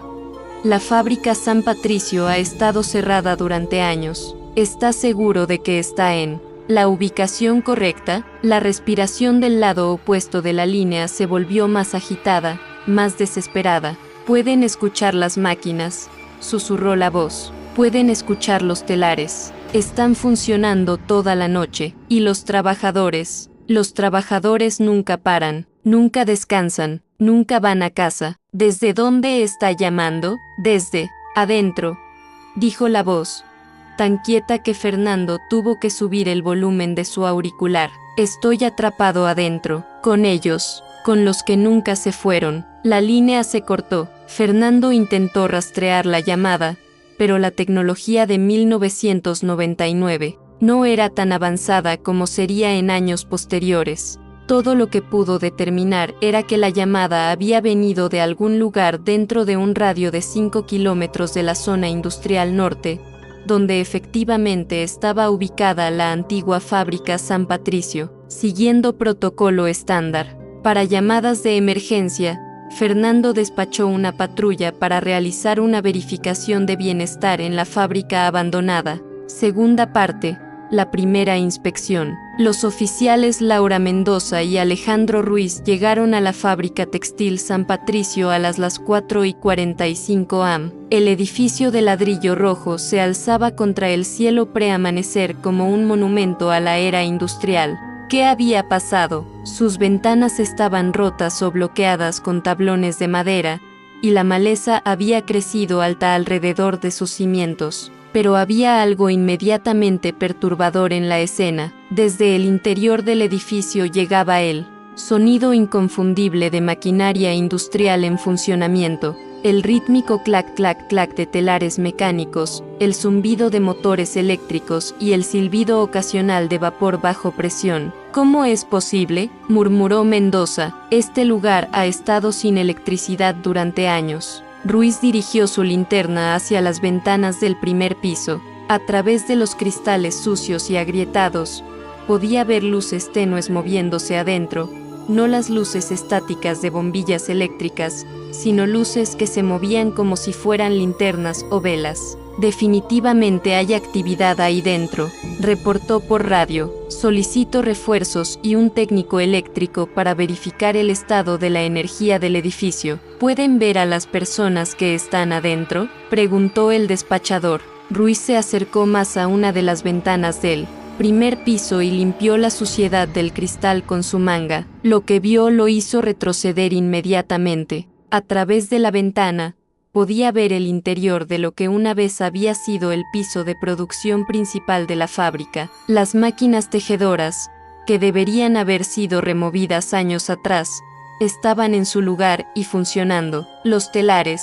la fábrica San Patricio ha estado cerrada durante años. ¿Está seguro de que está en la ubicación correcta? La respiración del lado opuesto de la línea se volvió más agitada, más desesperada. ¿Pueden escuchar las máquinas?, susurró la voz. Pueden escuchar los telares. Están funcionando toda la noche. Y los trabajadores nunca paran, nunca descansan, nunca van a casa. ¿Desde dónde está llamando? Desde adentro, dijo la voz, tan quieta que Fernando tuvo que subir el volumen de su auricular. Estoy atrapado adentro, con ellos, con los que nunca se fueron. La línea se cortó. Fernando intentó rastrear la llamada, pero la tecnología de 1999 no era tan avanzada como sería en años posteriores. Todo lo que pudo determinar era que la llamada había venido de algún lugar dentro de un radio de 5 kilómetros de la zona industrial norte, donde efectivamente estaba ubicada la antigua fábrica San Patricio, siguiendo protocolo estándar. Para llamadas de emergencia, Fernando despachó una patrulla para realizar una verificación de bienestar en la fábrica abandonada. Segunda parte, la primera inspección. Los oficiales Laura Mendoza y Alejandro Ruiz llegaron a la fábrica textil San Patricio a las 4:45 am. El edificio de ladrillo rojo se alzaba contra el cielo preamanecer como un monumento a la era industrial. ¿Qué había pasado? Sus ventanas estaban rotas o bloqueadas con tablones de madera, y la maleza había crecido alta alrededor de sus cimientos. Pero había algo inmediatamente perturbador en la escena. Desde el interior del edificio llegaba el sonido inconfundible de maquinaria industrial en funcionamiento, el rítmico clac clac clac de telares mecánicos, el zumbido de motores eléctricos y el silbido ocasional de vapor bajo presión. ¿Cómo es posible?, murmuró Mendoza. Este lugar ha estado sin electricidad durante años. Ruiz dirigió su linterna hacia las ventanas del primer piso. A través de los cristales sucios y agrietados, podía ver luces tenues moviéndose adentro, no las luces estáticas de bombillas eléctricas, sino luces que se movían como si fueran linternas o velas. Definitivamente hay actividad ahí dentro, reportó por radio. Solicito refuerzos y un técnico eléctrico para verificar el estado de la energía del edificio. ¿Pueden ver a las personas que están adentro?, preguntó el despachador. Ruiz se acercó más a una de las ventanas del primer piso y limpió la suciedad del cristal con su manga. Lo que vio lo hizo retroceder inmediatamente. A través de la ventana, podía ver el interior de lo que una vez había sido el piso de producción principal de la fábrica. Las máquinas tejedoras, que deberían haber sido removidas años atrás, estaban en su lugar y funcionando. Los telares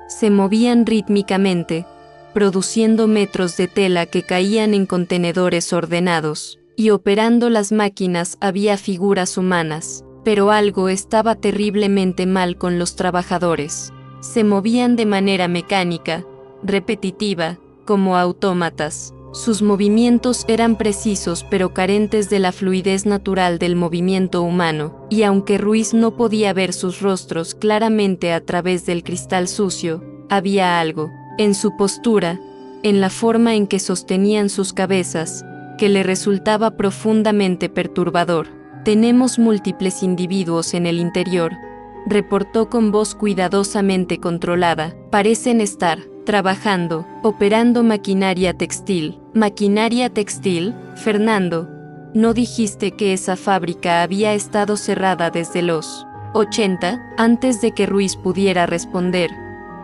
se movían rítmicamente, produciendo metros de tela que caían en contenedores ordenados, y operando las máquinas había figuras humanas, pero algo estaba terriblemente mal con los trabajadores. Se movían de manera mecánica, repetitiva, como autómatas. Sus movimientos eran precisos pero carentes de la fluidez natural del movimiento humano, y aunque Ruiz no podía ver sus rostros claramente a través del cristal sucio, había algo en su postura, en la forma en que sostenían sus cabezas, que le resultaba profundamente perturbador. Tenemos múltiples individuos en el interior, reportó con voz cuidadosamente controlada. Parecen estar trabajando, operando maquinaria textil. ¿Maquinaria textil? Fernando, ¿no dijiste que esa fábrica había estado cerrada desde los 80? Antes de que Ruiz pudiera responder,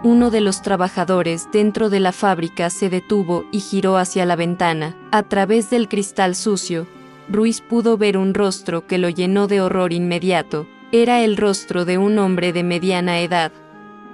uno de los trabajadores dentro de la fábrica se detuvo y giró hacia la ventana. A través del cristal sucio, Ruiz pudo ver un rostro que lo llenó de horror inmediato. Era el rostro de un hombre de mediana edad,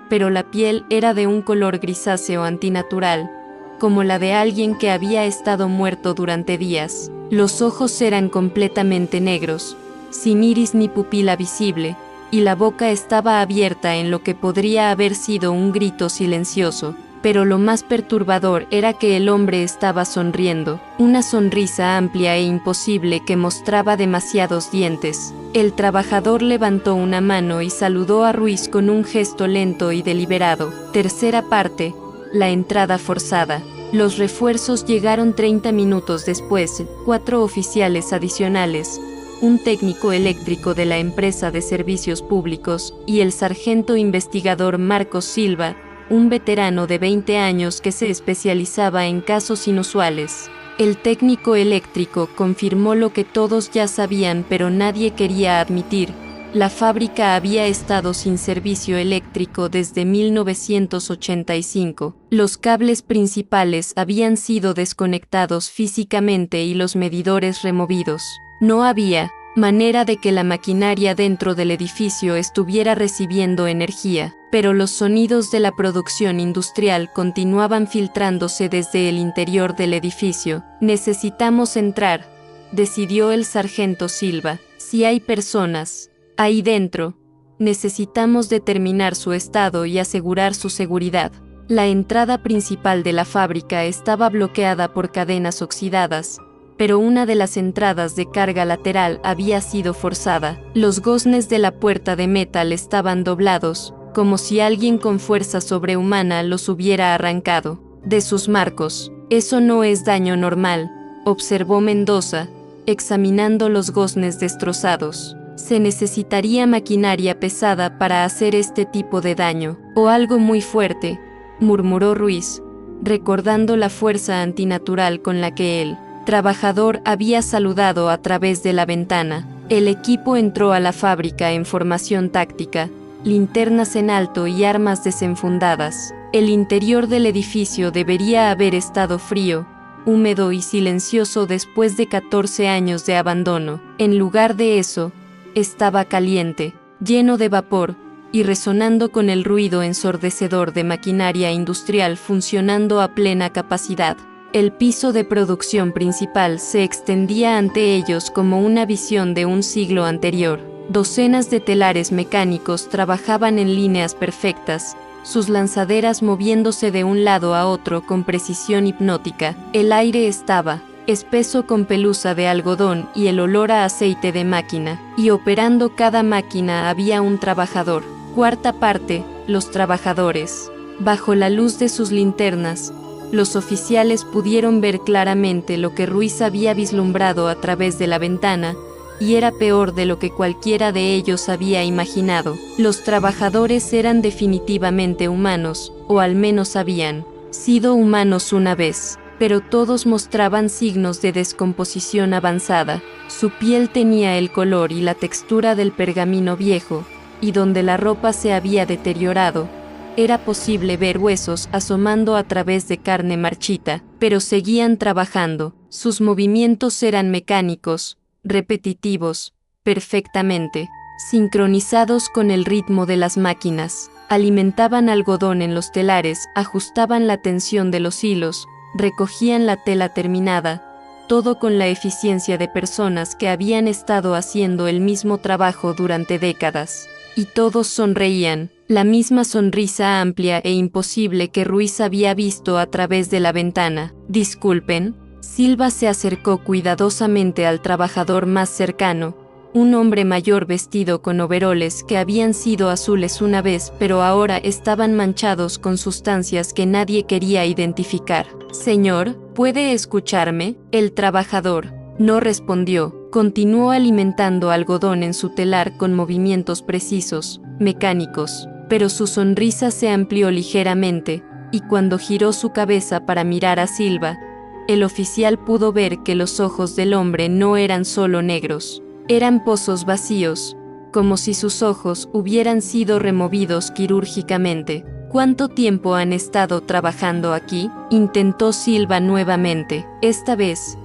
pero la piel era de un color grisáceo antinatural, como la de alguien que había estado muerto durante días. Los ojos eran completamente negros, sin iris ni pupila visible, y la boca estaba abierta en lo que podría haber sido un grito silencioso. Pero lo más perturbador era que el hombre estaba sonriendo, una sonrisa amplia e imposible que mostraba demasiados dientes. El trabajador levantó una mano y saludó a Ruiz con un gesto lento y deliberado. Tercera parte, la entrada forzada. Los refuerzos llegaron 30 minutos después, 4 oficiales adicionales, un técnico eléctrico de la empresa de servicios públicos y el sargento investigador Marcos Silva, un veterano de 20 años que se especializaba en casos inusuales. El técnico eléctrico confirmó lo que todos ya sabían pero nadie quería admitir. La fábrica había estado sin servicio eléctrico desde 1985. Los cables principales habían sido desconectados físicamente y los medidores removidos. No había manera de que la maquinaria dentro del edificio estuviera recibiendo energía, pero los sonidos de la producción industrial continuaban filtrándose desde el interior del edificio. Necesitamos entrar, decidió el sargento Silva. Si hay personas ahí dentro, necesitamos determinar su estado y asegurar su seguridad. La entrada principal de la fábrica estaba bloqueada por cadenas oxidadas, pero una de las entradas de carga lateral había sido forzada. Los goznes de la puerta de metal estaban doblados, como si alguien con fuerza sobrehumana los hubiera arrancado de sus marcos. Eso no es daño normal, observó Mendoza, examinando los goznes destrozados. Se necesitaría maquinaria pesada para hacer este tipo de daño, o algo muy fuerte, murmuró Ruiz, recordando la fuerza antinatural con la que él trabajador había saludado a través de la ventana. El equipo entró a la fábrica en formación táctica, linternas en alto y armas desenfundadas. El interior del edificio debería haber estado frío, húmedo y silencioso después de 14 años de abandono. En lugar de eso, estaba caliente, lleno de vapor, y resonando con el ruido ensordecedor de maquinaria industrial funcionando a plena capacidad. El piso de producción principal se extendía ante ellos como una visión de un siglo anterior. Docenas de telares mecánicos trabajaban en líneas perfectas, sus lanzaderas moviéndose de un lado a otro con precisión hipnótica. El aire estaba espeso con pelusa de algodón y el olor a aceite de máquina, y operando cada máquina había un trabajador. Cuarta parte, los trabajadores. Bajo la luz de sus linternas, los oficiales pudieron ver claramente lo que Ruiz había vislumbrado a través de la ventana, y era peor de lo que cualquiera de ellos había imaginado. Los trabajadores eran definitivamente humanos, o al menos habían sido humanos una vez, pero todos mostraban signos de descomposición avanzada. Su piel tenía el color y la textura del pergamino viejo, y donde la ropa se había deteriorado, era posible ver huesos asomando a través de carne marchita, pero seguían trabajando. Sus movimientos eran mecánicos, repetitivos, perfectamente sincronizados con el ritmo de las máquinas. Alimentaban algodón en los telares, ajustaban la tensión de los hilos, recogían la tela terminada, todo con la eficiencia de personas que habían estado haciendo el mismo trabajo durante décadas. Y todos sonreían, la misma sonrisa amplia e imposible que Ruiz había visto a través de la ventana. «Disculpen». Silva se acercó cuidadosamente al trabajador más cercano, un hombre mayor vestido con overoles que habían sido azules una vez pero ahora estaban manchados con sustancias que nadie quería identificar. «Señor, ¿puede escucharme?» El trabajador no respondió. Continuó alimentando algodón en su telar con movimientos precisos, mecánicos, pero su sonrisa se amplió ligeramente, y cuando giró su cabeza para mirar a Silva, el oficial pudo ver que los ojos del hombre no eran solo negros, eran pozos vacíos, como si sus ojos hubieran sido removidos quirúrgicamente. «¿Cuánto tiempo han estado trabajando aquí?», intentó Silva nuevamente. Esta vez,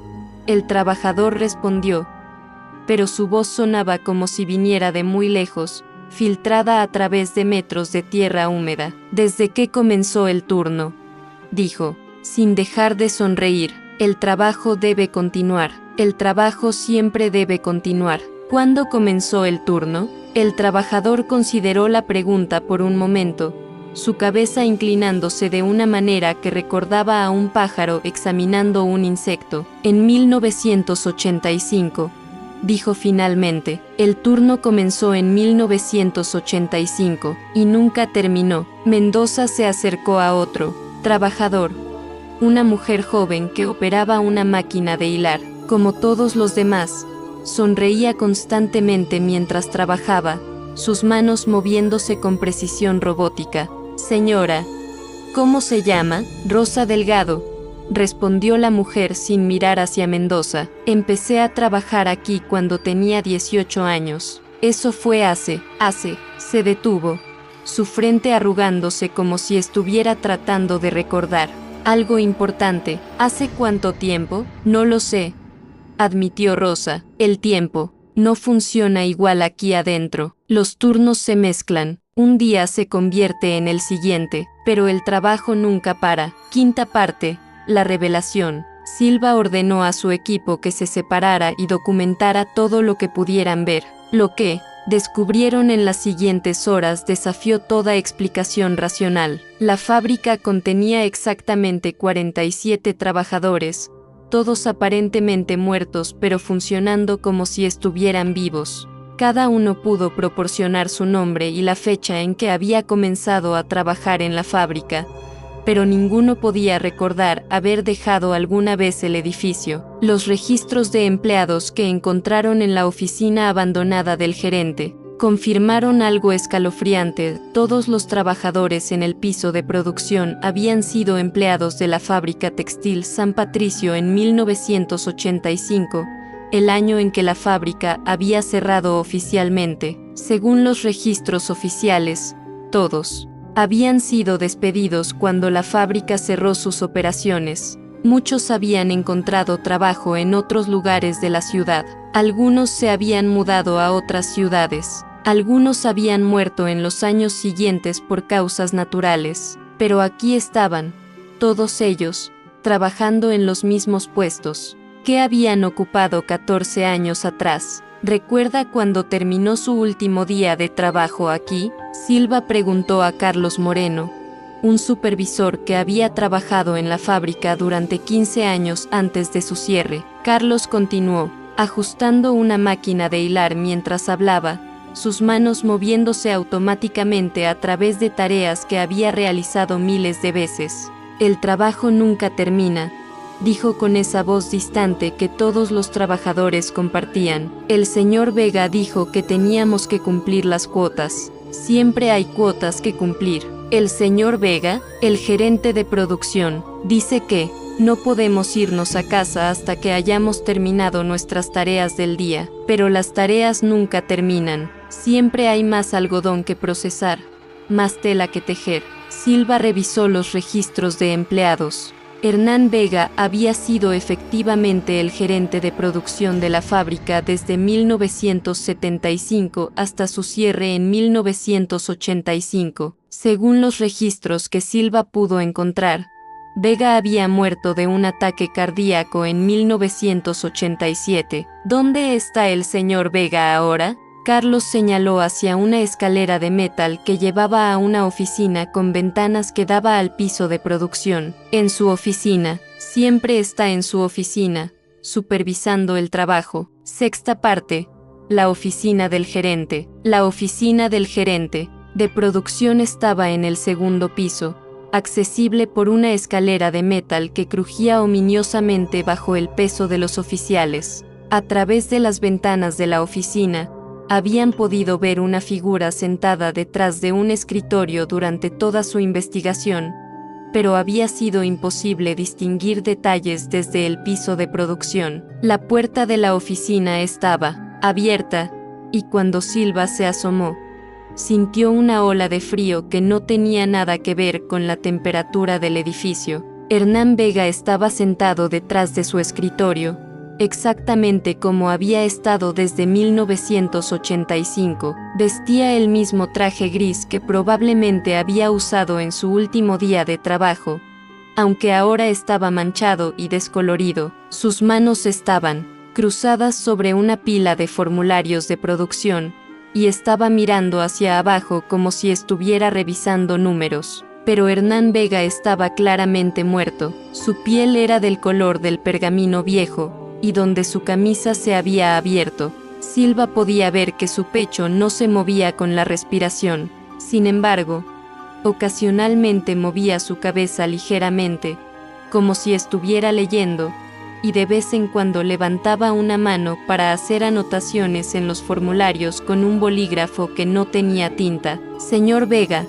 el trabajador respondió, pero su voz sonaba como si viniera de muy lejos, filtrada a través de metros de tierra húmeda. «¿Desde que comenzó el turno?», dijo, sin dejar de sonreír. «El trabajo debe continuar. El trabajo siempre debe continuar». «¿Cuándo comenzó el turno?». El trabajador consideró la pregunta por un momento, su cabeza inclinándose de una manera que recordaba a un pájaro examinando un insecto. «En 1985», dijo finalmente. «El turno comenzó en 1985 y nunca terminó». Mendoza se acercó a otro trabajador, una mujer joven que operaba una máquina de hilar. Como todos los demás, sonreía constantemente mientras trabajaba, sus manos moviéndose con precisión robótica. «Señora, ¿cómo se llama?». «Rosa Delgado», respondió la mujer sin mirar hacia Mendoza. «Empecé a trabajar aquí cuando tenía 18 años. Eso fue hace». Se detuvo, su frente arrugándose como si estuviera tratando de recordar algo importante. «¿Hace cuánto tiempo?». «No lo sé», admitió Rosa. «El tiempo no funciona igual aquí adentro. Los turnos se mezclan. Un día se convierte en el siguiente, pero el trabajo nunca para». Quinta parte, la revelación. Silva ordenó a su equipo que se separara y documentara todo lo que pudieran ver. Lo que descubrieron en las siguientes horas desafió toda explicación racional. La fábrica contenía exactamente 47 trabajadores, todos aparentemente muertos pero funcionando como si estuvieran vivos. Cada uno pudo proporcionar su nombre y la fecha en que había comenzado a trabajar en la fábrica, pero ninguno podía recordar haber dejado alguna vez el edificio. Los registros de empleados que encontraron en la oficina abandonada del gerente confirmaron algo escalofriante: todos los trabajadores en el piso de producción habían sido empleados de la fábrica textil San Patricio en 1985, el año en que la fábrica había cerrado oficialmente. Según los registros oficiales, todos habían sido despedidos cuando la fábrica cerró sus operaciones. Muchos habían encontrado trabajo en otros lugares de la ciudad. Algunos se habían mudado a otras ciudades. Algunos habían muerto en los años siguientes por causas naturales. Pero aquí estaban, todos ellos, trabajando en los mismos puestos que habían ocupado 14 años atrás. ¿Recuerda cuando terminó su último día de trabajo aquí? Silva preguntó a Carlos Moreno, un supervisor que había trabajado en la fábrica durante 15 años antes de su cierre. Carlos continuó, ajustando una máquina de hilar mientras hablaba, sus manos moviéndose automáticamente a través de tareas que había realizado miles de veces. El trabajo nunca termina, dijo con esa voz distante que todos los trabajadores compartían. El señor Vega dijo que teníamos que cumplir las cuotas. Siempre hay cuotas que cumplir. El señor Vega, el gerente de producción, dice que no podemos irnos a casa hasta que hayamos terminado nuestras tareas del día, pero las tareas nunca terminan. Siempre hay más algodón que procesar, más tela que tejer. Silva revisó los registros de empleados. Hernán Vega había sido efectivamente el gerente de producción de la fábrica desde 1975 hasta su cierre en 1985. Según los registros que Silva pudo encontrar, Vega había muerto de un ataque cardíaco en 1987. ¿Dónde está el señor Vega ahora? Carlos señaló hacia una escalera de metal que llevaba a una oficina con ventanas que daba al piso de producción. En su oficina, siempre está en su oficina, supervisando el trabajo. Sexta parte, la oficina del gerente. La oficina del gerente de producción estaba en el segundo piso, accesible por una escalera de metal que crujía ominiosamente bajo el peso de los oficiales. A través de las ventanas de la oficina, habían podido ver una figura sentada detrás de un escritorio durante toda su investigación, pero había sido imposible distinguir detalles desde el piso de producción. La puerta de la oficina estaba abierta, y cuando Silva se asomó, sintió una ola de frío que no tenía nada que ver con la temperatura del edificio. Hernán Vega estaba sentado detrás de su escritorio, exactamente como había estado desde 1985. Vestía el mismo traje gris que probablemente había usado en su último día de trabajo, aunque ahora estaba manchado y descolorido. Sus manos estaban cruzadas sobre una pila de formularios de producción, y estaba mirando hacia abajo como si estuviera revisando números. Pero Hernán Vega estaba claramente muerto. Su piel era del color del pergamino viejo, y donde su camisa se había abierto, Silva podía ver que su pecho no se movía con la respiración. Sin embargo, ocasionalmente movía su cabeza ligeramente, como si estuviera leyendo, y de vez en cuando levantaba una mano para hacer anotaciones en los formularios con un bolígrafo que no tenía tinta. Señor Vega,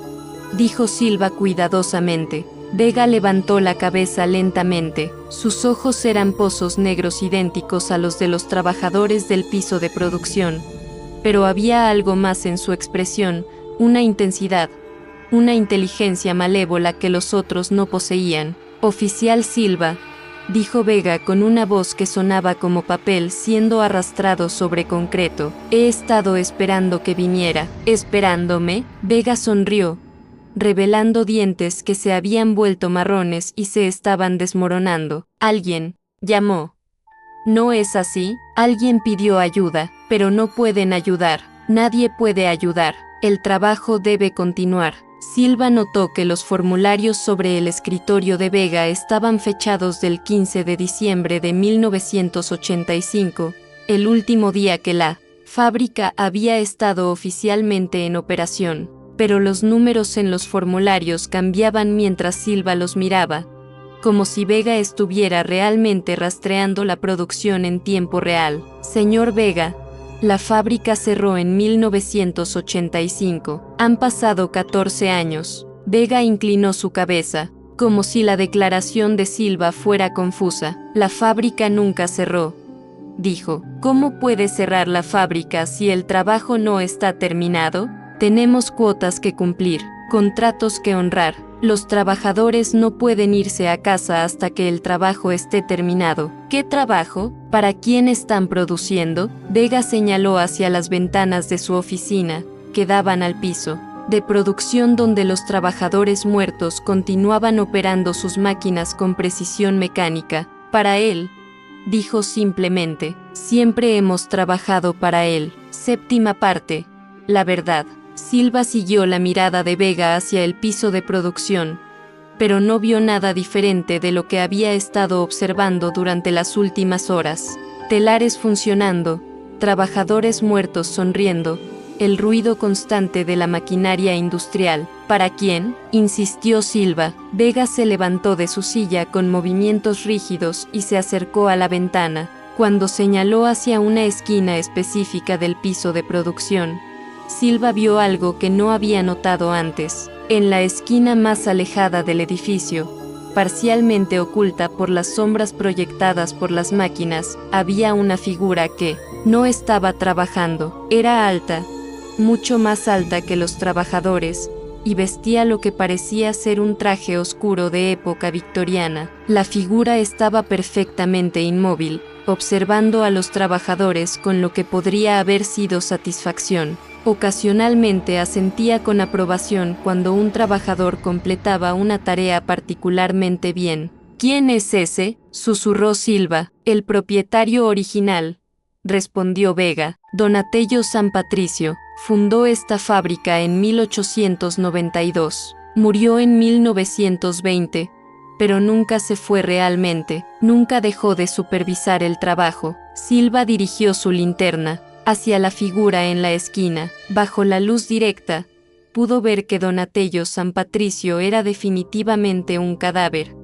dijo Silva cuidadosamente. Vega levantó la cabeza lentamente. Sus ojos eran pozos negros idénticos a los de los trabajadores del piso de producción, pero había algo más en su expresión, una intensidad, una inteligencia malévola que los otros no poseían. Oficial Silva, dijo Vega con una voz que sonaba como papel siendo arrastrado sobre concreto. He estado esperando que viniera. ¿Esperándome? Vega sonrió, revelando dientes que se habían vuelto marrones y se estaban desmoronando. Alguien llamó. ¿No es así? Alguien pidió ayuda, pero no pueden ayudar. Nadie puede ayudar. El trabajo debe continuar. Silva notó que los formularios sobre el escritorio de Vega estaban fechados del 15 de diciembre de 1985, el último día que la fábrica había estado oficialmente en operación. Pero los números en los formularios cambiaban mientras Silva los miraba, como si Vega estuviera realmente rastreando la producción en tiempo real. Señor Vega, la fábrica cerró en 1985. Han pasado 14 años. Vega inclinó su cabeza, como si la declaración de Silva fuera confusa. La fábrica nunca cerró, dijo. ¿Cómo puede cerrar la fábrica si el trabajo no está terminado? Tenemos cuotas que cumplir, contratos que honrar. Los trabajadores no pueden irse a casa hasta que el trabajo esté terminado. ¿Qué trabajo? ¿Para quién están produciendo? Vega señaló hacia las ventanas de su oficina, que daban al piso de producción donde los trabajadores muertos continuaban operando sus máquinas con precisión mecánica. Para él, dijo simplemente. Siempre hemos trabajado para él. Séptima parte. La verdad. Silva siguió la mirada de Vega hacia el piso de producción, pero no vio nada diferente de lo que había estado observando durante las últimas horas. Telares funcionando, trabajadores muertos sonriendo, el ruido constante de la maquinaria industrial. ¿Para quién?, insistió Silva. Vega se levantó de su silla con movimientos rígidos y se acercó a la ventana. Cuando señaló hacia una esquina específica del piso de producción, Silva vio algo que no había notado antes. En la esquina más alejada del edificio, parcialmente oculta por las sombras proyectadas por las máquinas, había una figura que no estaba trabajando. Era alta, mucho más alta que los trabajadores, y vestía lo que parecía ser un traje oscuro de época victoriana. La figura estaba perfectamente inmóvil, observando a los trabajadores con lo que podría haber sido satisfacción. Ocasionalmente asentía con aprobación cuando un trabajador completaba una tarea particularmente bien. ¿Quién es ese?, susurró Silva. El propietario original, respondió Vega. Donatello San Patricio. Fundó esta fábrica en 1892. Murió en 1920, pero nunca se fue realmente. Nunca dejó de supervisar el trabajo. Silva dirigió su linterna hacia la figura en la esquina. Bajo la luz directa, pudo ver que Donatello San Patricio era definitivamente un cadáver,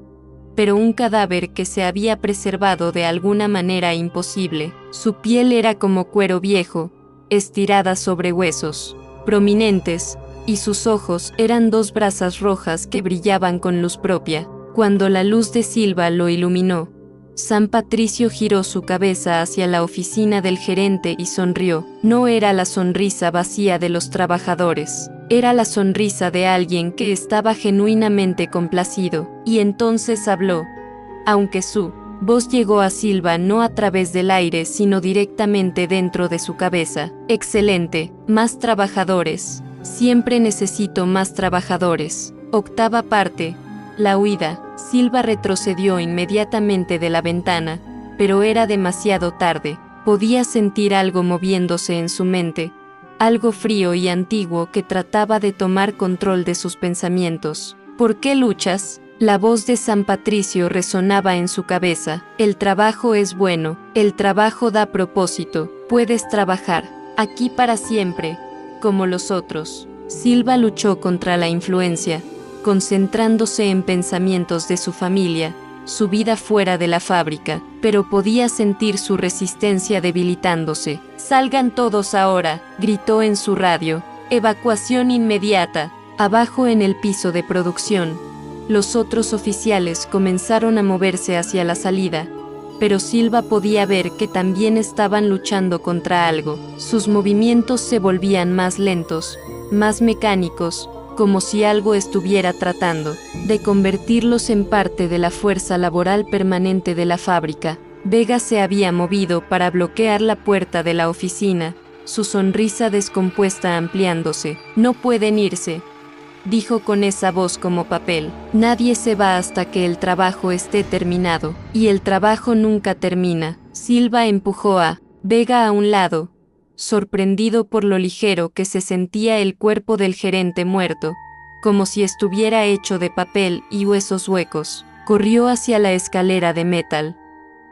pero un cadáver que se había preservado de alguna manera imposible. Su piel era como cuero viejo, estirada sobre huesos prominentes, y sus ojos eran dos brasas rojas que brillaban con luz propia. Cuando la luz de Silva lo iluminó, San Patricio giró su cabeza hacia la oficina del gerente y sonrió. No era la sonrisa vacía de los trabajadores, era la sonrisa de alguien que estaba genuinamente complacido. Y entonces habló, aunque su voz llegó a Silva no a través del aire sino directamente dentro de su cabeza. Excelente, más trabajadores. Siempre necesito más trabajadores. Octava parte. La huida. Silva retrocedió inmediatamente de la ventana, pero era demasiado tarde. Podía sentir algo moviéndose en su mente, algo frío y antiguo que trataba de tomar control de sus pensamientos. ¿Por qué luchas?, la voz de San Patricio resonaba en su cabeza. El trabajo es bueno, el trabajo da propósito, puedes trabajar aquí para siempre, como los otros. Silva luchó contra la influencia, concentrándose en pensamientos de su familia, su vida fuera de la fábrica, pero podía sentir su resistencia debilitándose. «Salgan todos ahora», gritó en su radio. «Evacuación inmediata». Abajo en el piso de producción, los otros oficiales comenzaron a moverse hacia la salida, pero Silva podía ver que también estaban luchando contra algo. Sus movimientos se volvían más lentos, más mecánicos, como si algo estuviera tratando de convertirlos en parte de la fuerza laboral permanente de la fábrica. Vega se había movido para bloquear la puerta de la oficina, su sonrisa descompuesta ampliándose. «No pueden irse», dijo con esa voz como papel. «Nadie se va hasta que el trabajo esté terminado, y el trabajo nunca termina». Silva empujó a Vega a un lado, sorprendido por lo ligero que se sentía el cuerpo del gerente muerto, como si estuviera hecho de papel y huesos huecos. Corrió hacia la escalera de metal,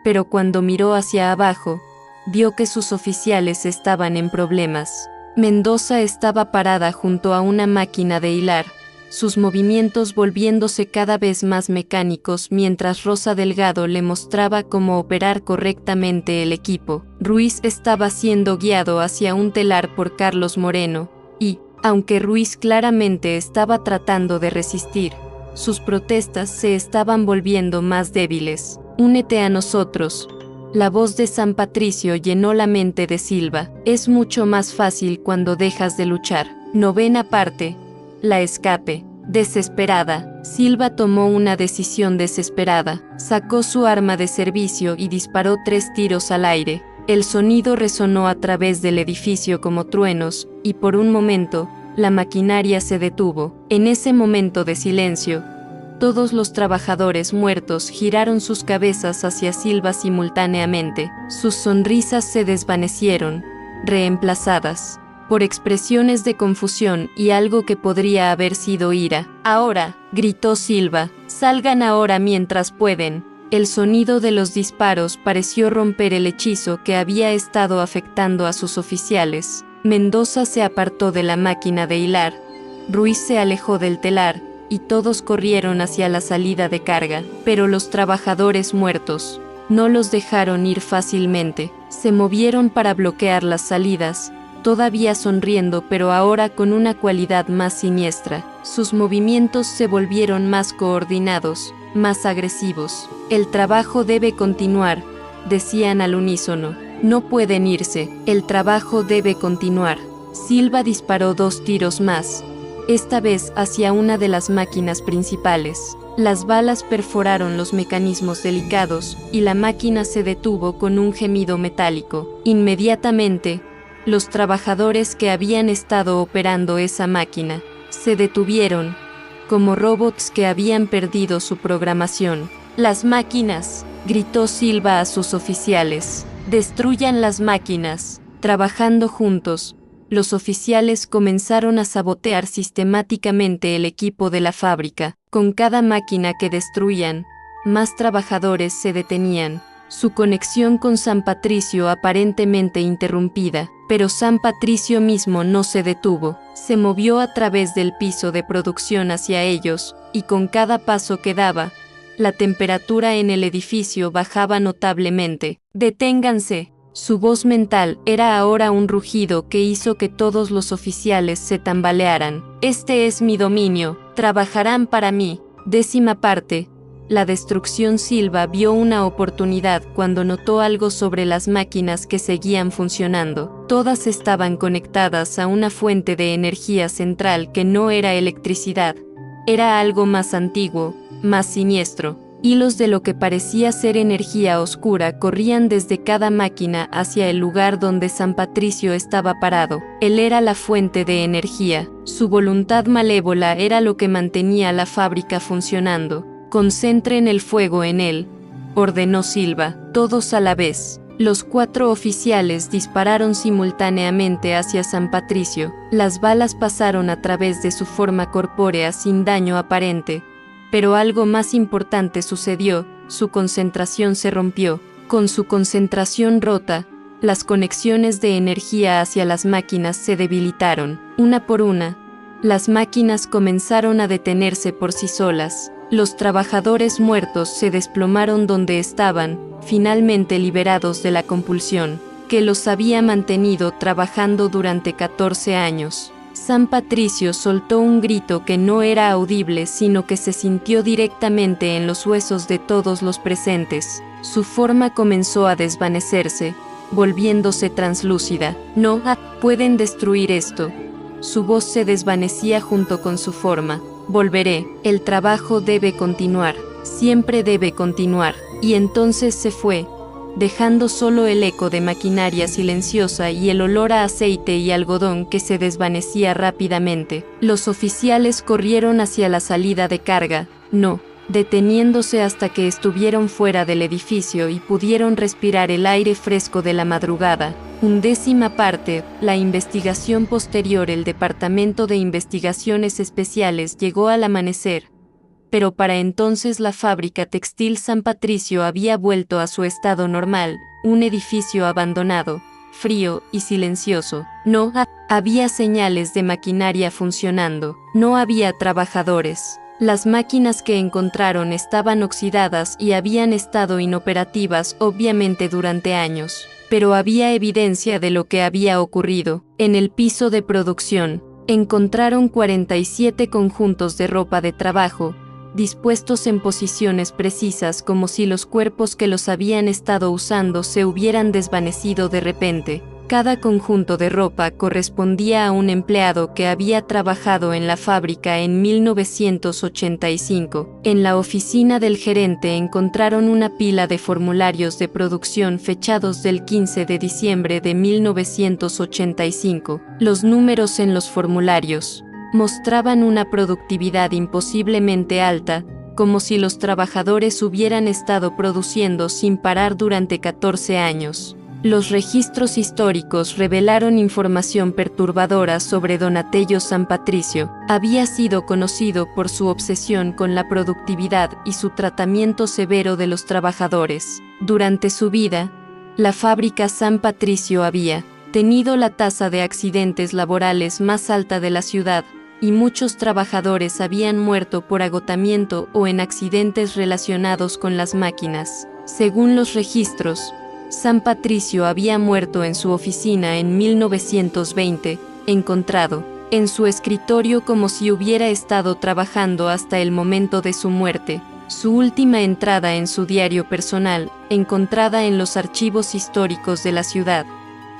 pero cuando miró hacia abajo, vio que sus oficiales estaban en problemas. Mendoza estaba parada junto a una máquina de hilar, sus movimientos volviéndose cada vez más mecánicos mientras Rosa Delgado le mostraba cómo operar correctamente el equipo. Ruiz estaba siendo guiado hacia un telar por Carlos Moreno, y, aunque Ruiz claramente estaba tratando de resistir, sus protestas se estaban volviendo más débiles. «Únete a nosotros». La voz de San Patricio llenó la mente de Silva. «Es mucho más fácil cuando dejas de luchar». Novena parte. La escape. Desesperada, Silva tomó una decisión desesperada. Sacó su arma de servicio y disparó 3 tiros al aire. El sonido resonó a través del edificio como truenos, y por un momento, la maquinaria se detuvo. En ese momento de silencio, Todos los trabajadores muertos giraron sus cabezas hacia Silva simultáneamente. Sus sonrisas se desvanecieron, reemplazadas por expresiones de confusión y algo que podría haber sido ira. «Ahora», gritó Silva, «salgan ahora mientras pueden». El sonido de los disparos pareció romper el hechizo que había estado afectando a sus oficiales. Mendoza se apartó de la máquina de hilar. Ruiz se alejó del telar, y todos corrieron hacia la salida de carga. Pero los trabajadores muertos no los dejaron ir fácilmente. Se movieron para bloquear las salidas, todavía sonriendo pero ahora con una cualidad más siniestra. Sus movimientos se volvieron más coordinados, más agresivos. «El trabajo debe continuar», decían al unísono. «No pueden irse, el trabajo debe continuar». Silva disparó 2 tiros más, esta vez hacia una de las máquinas principales. Las balas perforaron los mecanismos delicados, y la máquina se detuvo con un gemido metálico. Inmediatamente, los trabajadores que habían estado operando esa máquina se detuvieron, como robots que habían perdido su programación. «Las máquinas», gritó Silva a sus oficiales. «Destruyan las máquinas». Trabajando juntos, los oficiales comenzaron a sabotear sistemáticamente el equipo de la fábrica. Con cada máquina que destruían, más trabajadores se detenían. Su conexión con San Patricio aparentemente interrumpida, pero San Patricio mismo no se detuvo. Se movió a través del piso de producción hacia ellos, y con cada paso que daba, la temperatura en el edificio bajaba notablemente. «Deténganse». Su voz mental era ahora un rugido que hizo que todos los oficiales se tambalearan. «Este es mi dominio, trabajarán para mí». 10ª parte. La destrucción. Silva vio una oportunidad cuando notó algo sobre las máquinas que seguían funcionando. Todas estaban conectadas a una fuente de energía central que no era electricidad. Era algo más antiguo, más siniestro. Hilos de lo que parecía ser energía oscura corrían desde cada máquina hacia el lugar donde San Patricio estaba parado. Él era la fuente de energía. Su voluntad malévola era lo que mantenía la fábrica funcionando. «Concentren el fuego en él», ordenó Silva. Todos a la vez. Los 4 oficiales dispararon simultáneamente hacia San Patricio. Las balas pasaron a través de su forma corpórea sin daño aparente. Pero algo más importante sucedió, su concentración se rompió. Con su concentración rota, las conexiones de energía hacia las máquinas se debilitaron. Una por una, las máquinas comenzaron a detenerse por sí solas. Los trabajadores muertos se desplomaron donde estaban, finalmente liberados de la compulsión, que los había mantenido trabajando durante 14 años. San Patricio soltó un grito que no era audible sino que se sintió directamente en los huesos de todos los presentes. Su forma comenzó a desvanecerse, volviéndose translúcida. «No, pueden destruir esto». Su voz se desvanecía junto con su forma. «Volveré, el trabajo debe continuar, siempre debe continuar». Y entonces se fue, dejando solo el eco de maquinaria silenciosa y el olor a aceite y algodón que se desvanecía rápidamente. Los oficiales corrieron hacia la salida de carga, no deteniéndose hasta que estuvieron fuera del edificio y pudieron respirar el aire fresco de la madrugada. 10ª parte. La investigación posterior. El Departamento de Investigaciones Especiales llegó al amanecer, pero para entonces la fábrica textil San Patricio había vuelto a su estado normal, un edificio abandonado, frío y silencioso. No había señales de maquinaria funcionando, no había trabajadores. Las máquinas que encontraron estaban oxidadas y habían estado inoperativas obviamente durante años, pero había evidencia de lo que había ocurrido. En el piso de producción, encontraron 47 conjuntos de ropa de trabajo, dispuestos en posiciones precisas como si los cuerpos que los habían estado usando se hubieran desvanecido de repente. Cada conjunto de ropa correspondía a un empleado que había trabajado en la fábrica en 1985. En la oficina del gerente encontraron una pila de formularios de producción fechados del 15 de diciembre de 1985. Los números en los formularios mostraban una productividad imposiblemente alta, como si los trabajadores hubieran estado produciendo sin parar durante 14 años. Los registros históricos revelaron información perturbadora sobre Donatello San Patricio. Había sido conocido por su obsesión con la productividad y su tratamiento severo de los trabajadores. Durante su vida, la fábrica San Patricio había tenido la tasa de accidentes laborales más alta de la ciudad, y muchos trabajadores habían muerto por agotamiento o en accidentes relacionados con las máquinas. Según los registros, San Patricio había muerto en su oficina en 1920, encontrado en su escritorio como si hubiera estado trabajando hasta el momento de su muerte. Su última entrada en su diario personal, encontrada en los archivos históricos de la ciudad,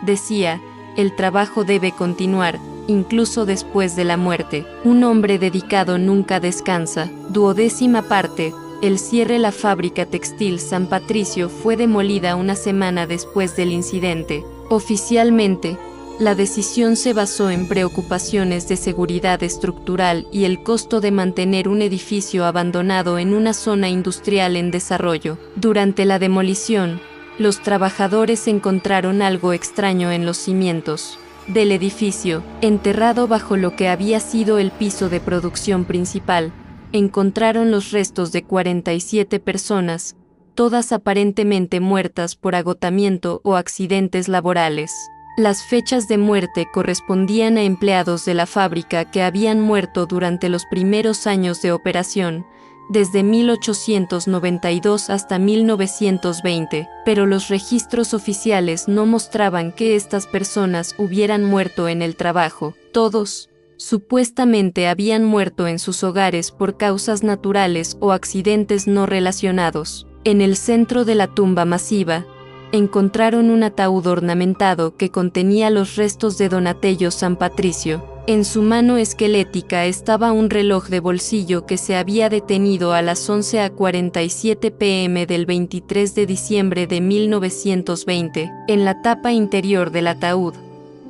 decía: "El trabajo debe continuar, incluso después de la muerte. Un hombre dedicado nunca descansa". 12ª parte. El cierre. La fábrica textil San Patricio fue demolida una semana después del incidente. Oficialmente, la decisión se basó en preocupaciones de seguridad estructural y el costo de mantener un edificio abandonado en una zona industrial en desarrollo. Durante la demolición, los trabajadores encontraron algo extraño en los cimientos del edificio. Enterrado bajo lo que había sido el piso de producción principal, encontraron los restos de 47 personas, todas aparentemente muertas por agotamiento o accidentes laborales. Las fechas de muerte correspondían a empleados de la fábrica que habían muerto durante los primeros años de operación, desde 1892 hasta 1920, pero los registros oficiales no mostraban que estas personas hubieran muerto en el trabajo. Todos, supuestamente, habían muerto en sus hogares por causas naturales o accidentes no relacionados. En el centro de la tumba masiva, encontraron un ataúd ornamentado que contenía los restos de Donatello San Patricio. En su mano esquelética estaba un reloj de bolsillo que se había detenido a las 11:47 p.m. del 23 de diciembre de 1920. En la tapa interior del ataúd,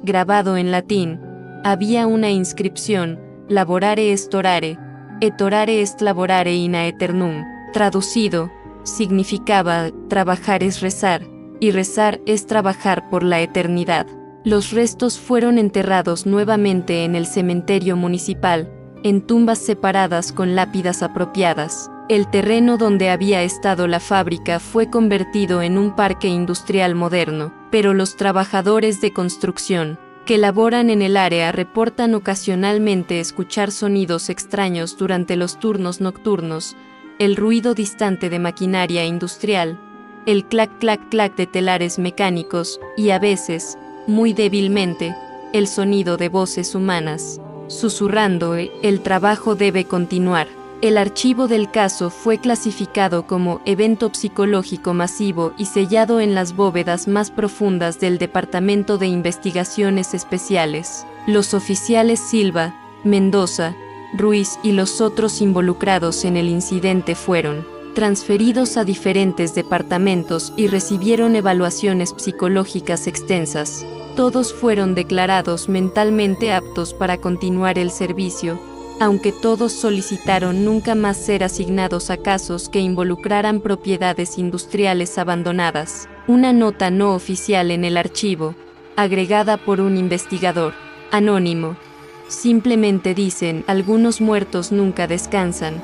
grabado en latín, había una inscripción: "Laborare est orare, et orare est laborare in aeternum". Traducido, significaba: trabajar es rezar, y rezar es trabajar por la eternidad. Los restos fueron enterrados nuevamente en el cementerio municipal, en tumbas separadas con lápidas apropiadas. El terreno donde había estado la fábrica fue convertido en un parque industrial moderno, pero los trabajadores de construcción que laboran en el área reportan ocasionalmente escuchar sonidos extraños durante los turnos nocturnos, el ruido distante de maquinaria industrial, el clac clac clac de telares mecánicos y a veces, muy débilmente, el sonido de voces humanas, susurrando: "El trabajo debe continuar". El archivo del caso fue clasificado como evento psicológico masivo y sellado en las bóvedas más profundas del Departamento de Investigaciones Especiales. Los oficiales Silva, Mendoza, Ruiz y los otros involucrados en el incidente fueron transferidos a diferentes departamentos y recibieron evaluaciones psicológicas extensas. Todos fueron declarados mentalmente aptos para continuar el servicio, aunque todos solicitaron nunca más ser asignados a casos que involucraran propiedades industriales abandonadas. Una nota no oficial en el archivo, agregada por un investigador anónimo, simplemente dicen: "Algunos muertos nunca descansan,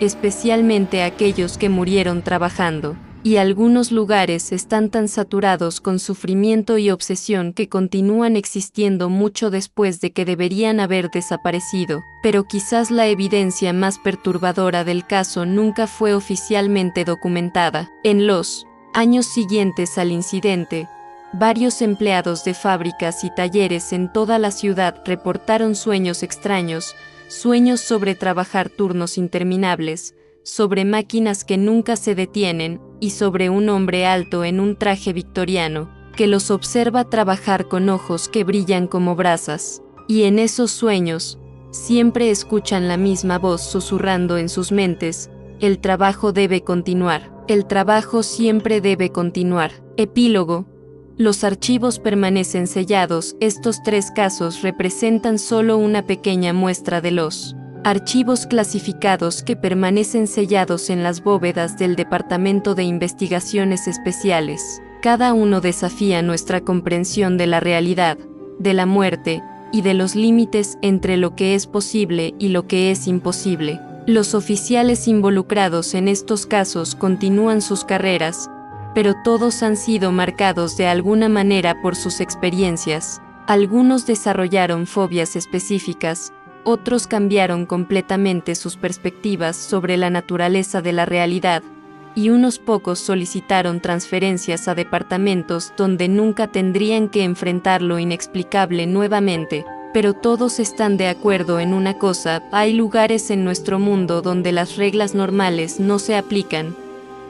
especialmente aquellos que murieron trabajando, y algunos lugares están tan saturados con sufrimiento y obsesión que continúan existiendo mucho después de que deberían haber desaparecido". Pero quizás la evidencia más perturbadora del caso nunca fue oficialmente documentada. En los años siguientes al incidente, varios empleados de fábricas y talleres en toda la ciudad reportaron sueños extraños, sueños sobre trabajar turnos interminables, sobre máquinas que nunca se detienen, y sobre un hombre alto en un traje victoriano, que los observa trabajar con ojos que brillan como brasas. Y en esos sueños, siempre escuchan la misma voz susurrando en sus mentes: "El trabajo debe continuar, el trabajo siempre debe continuar". Epílogo. Los archivos permanecen sellados. Estos 3 casos representan solo una pequeña muestra de los Archivos clasificados que permanecen sellados en las bóvedas del Departamento de Investigaciones Especiales. Cada uno desafía nuestra comprensión de la realidad, de la muerte y de los límites entre lo que es posible y lo que es imposible. Los oficiales involucrados en estos casos continúan sus carreras, pero todos han sido marcados de alguna manera por sus experiencias. Algunos desarrollaron fobias específicas, otros cambiaron completamente sus perspectivas sobre la naturaleza de la realidad, y unos pocos solicitaron transferencias a departamentos donde nunca tendrían que enfrentar lo inexplicable nuevamente. Pero todos están de acuerdo en una cosa: hay lugares en nuestro mundo donde las reglas normales no se aplican,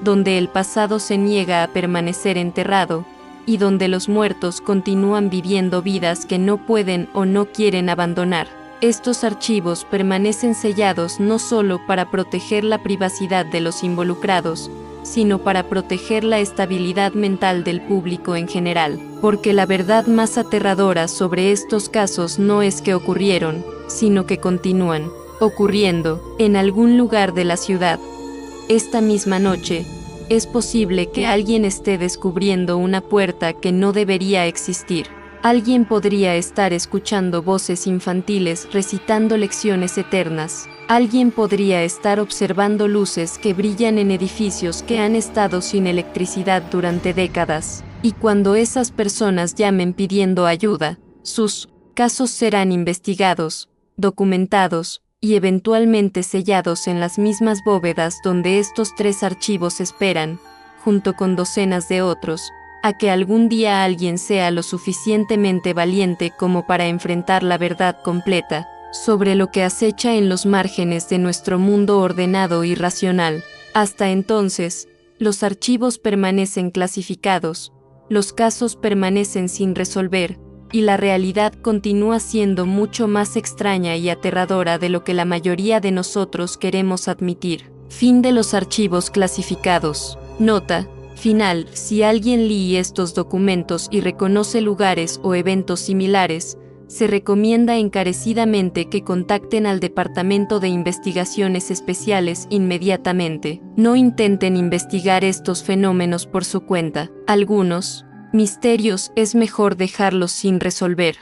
donde el pasado se niega a permanecer enterrado, y donde los muertos continúan viviendo vidas que no pueden o no quieren abandonar. Estos archivos permanecen sellados no solo para proteger la privacidad de los involucrados, sino para proteger la estabilidad mental del público en general, porque la verdad más aterradora sobre estos casos no es que ocurrieron, sino que continúan ocurriendo en algún lugar de la ciudad. Esta misma noche, es posible que alguien esté descubriendo una puerta que no debería existir. Alguien podría estar escuchando voces infantiles recitando lecciones eternas. Alguien podría estar observando luces que brillan en edificios que han estado sin electricidad durante décadas. Y cuando esas personas llamen pidiendo ayuda, sus casos serán investigados, documentados y eventualmente sellados en las mismas bóvedas donde estos 3 archivos esperan, junto con docenas de otros, a que algún día alguien sea lo suficientemente valiente como para enfrentar la verdad completa sobre lo que acecha en los márgenes de nuestro mundo ordenado y racional. Hasta entonces, los archivos permanecen clasificados, los casos permanecen sin resolver, y la realidad continúa siendo mucho más extraña y aterradora de lo que la mayoría de nosotros queremos admitir. Fin de los archivos clasificados. Nota final: si alguien lee estos documentos y reconoce lugares o eventos similares, se recomienda encarecidamente que contacten al Departamento de Investigaciones Especiales inmediatamente. No intenten investigar estos fenómenos por su cuenta. Algunos misterios es mejor dejarlos sin resolver.